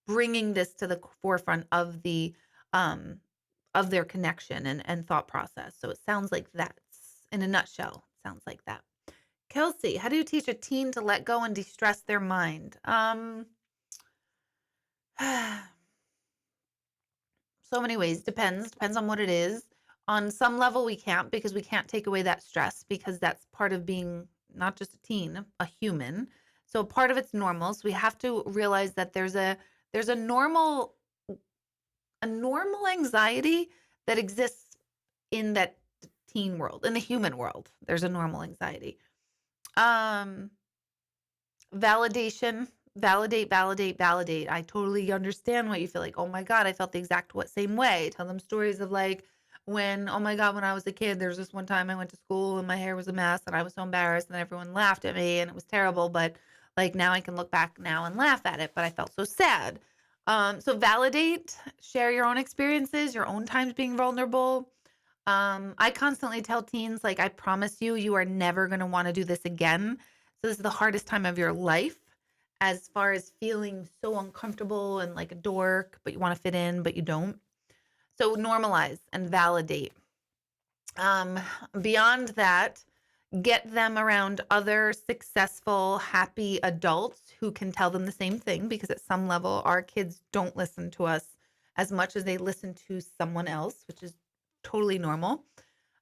bringing this to the forefront um of their connection and thought process. So it sounds like that's in a nutshell. Sounds like that. Kelsey, how do you teach a teen to let go and de-stress their mind? So many ways. Depends on what it is. On some level, we can't, because we can't take away that stress, because that's part of being not just a teen, a human. So part of it's normal. So we have to realize that there's a normal anxiety that exists in that teen world, in the human world. There's a normal anxiety. Um, Validation, validate. I totally understand what you feel like. Oh my God, I felt the exact same way. Tell them stories of like, oh my God, when I was a kid, there's this one time I went to school and my hair was a mess and I was so embarrassed and everyone laughed at me and it was terrible. But like, now I can look back now and laugh at it, but I felt so sad. So validate, share your own experiences, your own times being vulnerable. I constantly tell teens, like, I promise you, you are never going to want to do this again. So this is the hardest time of your life, as far as feeling so uncomfortable and like a dork, but you want to fit in, but you don't. So normalize and validate. Um, Beyond that, get them around other successful, happy adults who can tell them the same thing, because at some level, our kids don't listen to us as much as they listen to someone else, which is totally normal.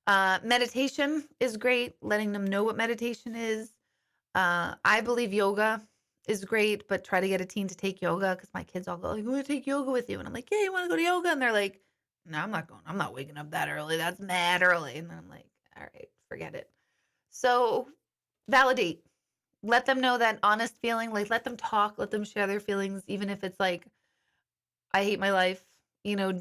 Meditation is great, letting them know what meditation is. I believe yoga is great, but try to get a teen to take yoga, because my kids all go, like, I want to take yoga with you. And I'm like, yeah, you want to go to yoga? And they're like, no, I'm not going. I'm not waking up that early. That's mad early. And I'm like, all right, forget it. So validate. Let them know that honest feeling. Like, let them talk. Let them share their feelings, even if it's like, I hate my life. Don't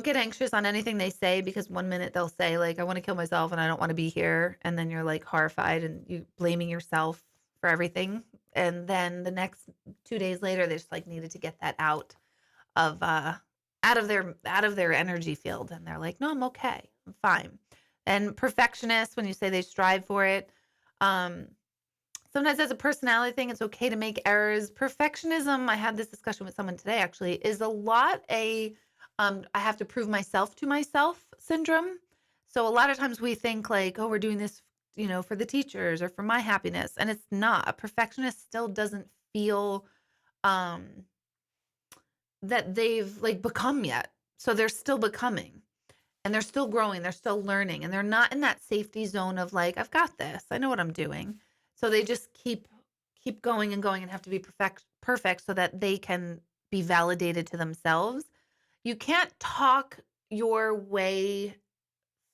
get anxious on anything they say, because one minute they'll say like, I want to kill myself and I don't want to be here. And then you're like horrified and you blaming yourself for everything. And then the next 2 days later, they just like needed to get that of out of their energy field. And they're like, no, I'm okay. I'm fine. And perfectionists, when you say they strive for it, um, sometimes as a personality thing, it's okay to make errors. Perfectionism, I had this discussion with someone today actually, is a lot I have to prove myself to myself syndrome. So a lot of times we think like, oh, we're doing this, for the teachers or for my happiness. And it's not. A perfectionist still doesn't feel um that they've like become yet. So they're still becoming and they're still growing, they're still learning, and they're not in that safety zone of like, I've got this, I know what I'm doing. So they just keep going and going and have to be perfect so that they can be validated to themselves. You can't talk your way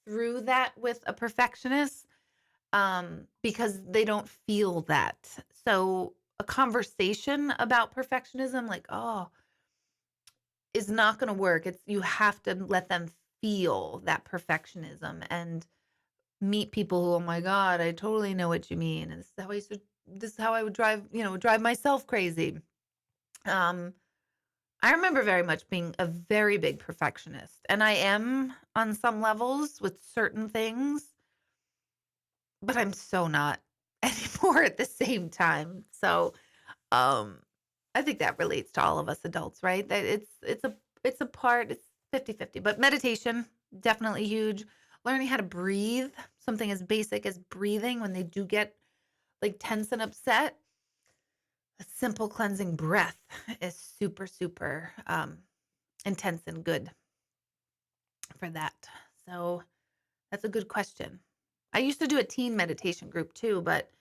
through that with a perfectionist, because they don't feel that. So a conversation about perfectionism, like, oh, is not going to work. You have to let them feel that perfectionism and meet people who, oh my God, I totally know what you mean. And this is how I would drive myself crazy. I remember very much being a very big perfectionist, and I am on some levels with certain things, but I'm so not anymore at the same time. So, um, I think that relates to all of us adults, right? That it's a part, it's 50-50. But meditation, definitely huge. Learning how to breathe, something as basic as breathing when they do get like tense and upset. A simple cleansing breath is super, super intense and good for that. So that's a good question. I used to do a teen meditation group too, but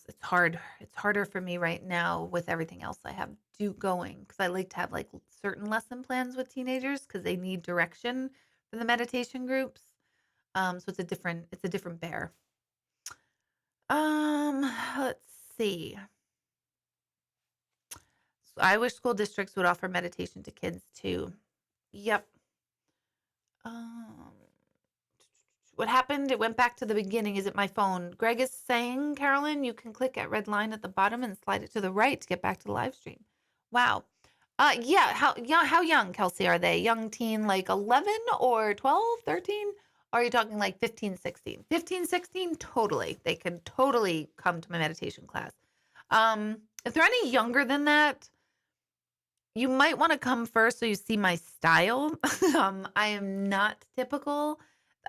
it's hard. It's harder for me right now with everything else I have do going because I like to have like certain lesson plans with teenagers because they need direction for the meditation groups. So it's a different bear. Um, let's see. So I wish school districts would offer meditation to kids too. Yep. Um, what happened? It went back to the beginning. Is it my phone? Greg is saying, Carolyn, you can click at red line at the bottom and slide it to the right to get back to the live stream. Wow. Yeah. How young, Kelsey, are they? Young teen, like 11 or 12, 13? Or are you talking like 15, 16? 15, 16? Totally. They could totally come to my meditation class. If they're any younger than that, you might want to come first so you see my style. I am not typical.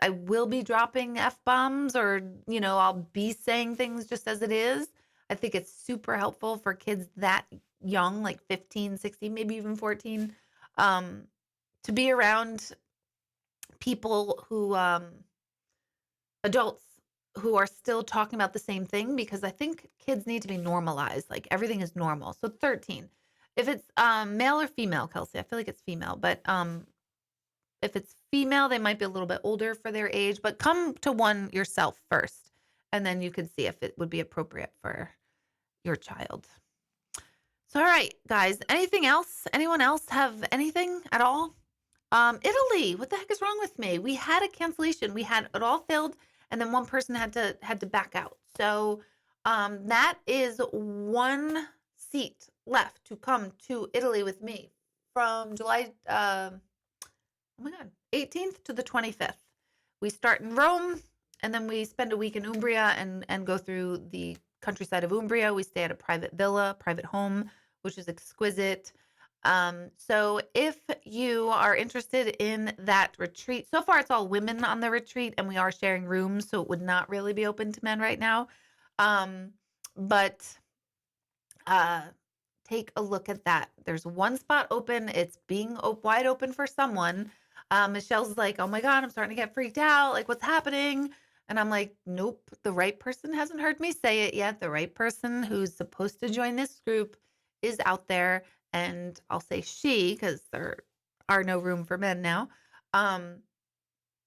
I will be dropping F bombs or, I'll be saying things just as it is. I think it's super helpful for kids that young, like 15, 16, maybe even 14, um, to be around people adults who are still talking about the same thing because I think kids need to be normalized. Like everything is normal. So 13. If it's male or female, Kelsey, I feel like it's female, but if it's female, they might be a little bit older for their age, but come to one yourself first, and then you can see if it would be appropriate for your child. So, all right, guys, anything else? Anyone else have anything at all? Italy, what the heck is wrong with me? We had a cancellation. We had it all filled, and then one person had to back out. So that is one seat left to come to Italy with me from July oh my God, 18th to the 25th. We start in Rome, and then we spend a week in Umbria and go through the countryside of Umbria. We stay at a private villa, private home, which is exquisite. So if you are interested in that retreat, so far it's all women on the retreat, and we are sharing rooms, so it would not really be open to men right now. Um, but uh, take a look at that. There's one spot open. It's being wide open for someone. Michelle's like, oh my God, I'm starting to get freaked out. Like, what's happening? And I'm like, nope, the right person hasn't heard me say it yet. The right person who's supposed to join this group is out there. And I'll say she, because there are no room for men now. Um,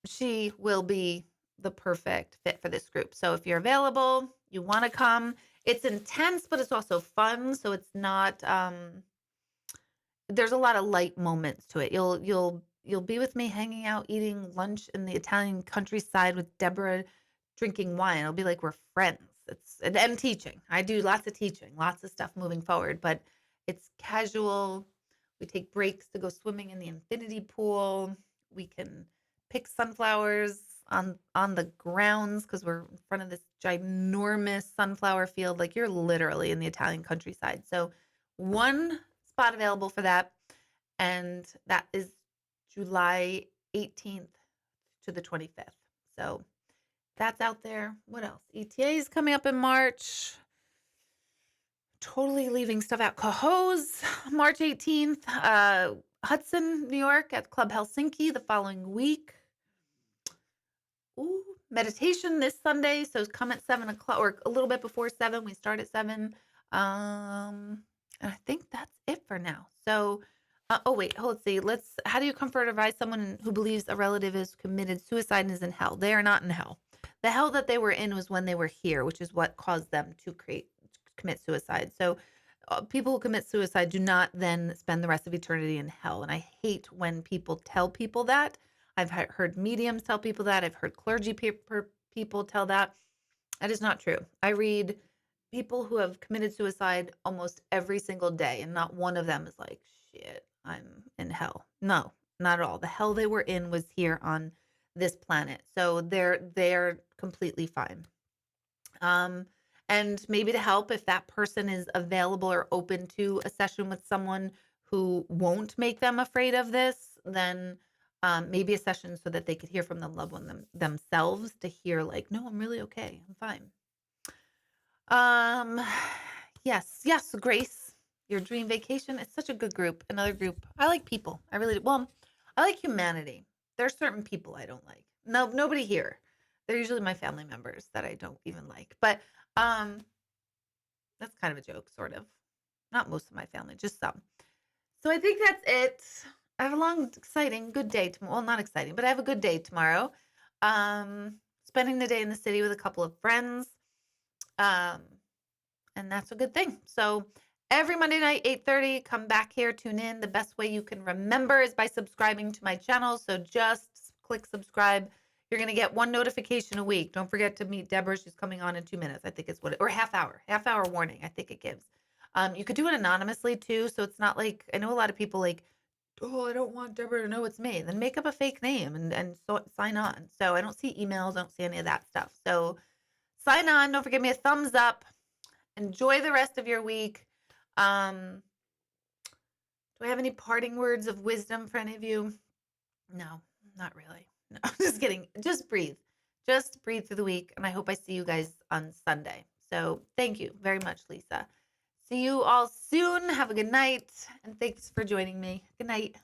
she will be the perfect fit for this group. So if you're available, you want to come, it's intense, but it's also fun. So it's not there's a lot of light moments to it. You'll be with me hanging out, eating lunch in the Italian countryside with Deborah, drinking wine. It'll be like we're friends. And teaching. I do lots of teaching, lots of stuff moving forward, but it's casual. We take breaks to go swimming in the infinity pool. We can pick sunflowers on the grounds because we're in front of this ginormous sunflower field. Like you're literally in the Italian countryside. So one spot available for that, and that is July 18th to the 25th. So that's out there. What else? ETA is coming up in March. Totally leaving stuff out. Cohoes, March 18th. Hudson, New York at Club Helsinki the following week. Ooh, meditation this Sunday. So come at 7 o'clock or a little bit before 7. We start at 7. And I think that's it for now. So, oh wait, let's see. How do you comfort or advise someone who believes a relative is committed suicide and is in hell? They are not in hell. The hell that they were in was when they were here, which is what caused them to commit suicide. So people who commit suicide do not then spend the rest of eternity in hell. And I hate when people tell people that. I've heard mediums tell people that. I've heard clergy people tell that. That is not true. I read people who have committed suicide almost every single day, and not one of them is like, shit, I'm in hell. No, not at all. The hell they were in was here on this planet. So they're completely fine. And maybe to help, if that person is available or open to a session with someone who won't make them afraid of this, then maybe a session so that they could hear from the loved one themselves to hear like, no, I'm really okay. I'm fine. Um, Yes, yes, Grace, your dream vacation. It's such a good group. Another group. I like people. I really do. Well, I like humanity. There's certain people I don't like. No, nobody here. They're usually my family members that I don't even like. But um, that's kind of a joke, sort of. Not most of my family, just some. So I think that's it. I have a long, exciting, good day tomorrow. Well, not exciting, but I have a good day tomorrow. Spending the day in the city with a couple of friends. Um, and that's a good thing. So every Monday night, 8:30, come back here, tune in. The best way you can remember is by subscribing to my channel. So just click subscribe. You're going to get one notification a week. Don't forget to meet Deborah. She's coming on in 2 minutes. I think it's or half hour warning. I think it gives. You could do it anonymously too. So it's not like, I know a lot of people like, oh, I don't want Deborah to know it's me. Then make up a fake name and so sign on. So I don't see emails, don't see any of that stuff. So sign on. Don't forget me a thumbs up. Enjoy the rest of your week. Um, do I have any parting words of wisdom for any of you? No, not really. No, just kidding. Just breathe. Just breathe through the week. And I hope I see you guys on Sunday. So thank you very much, Lisa. See you all soon. Have a good night. And thanks for joining me. Good night.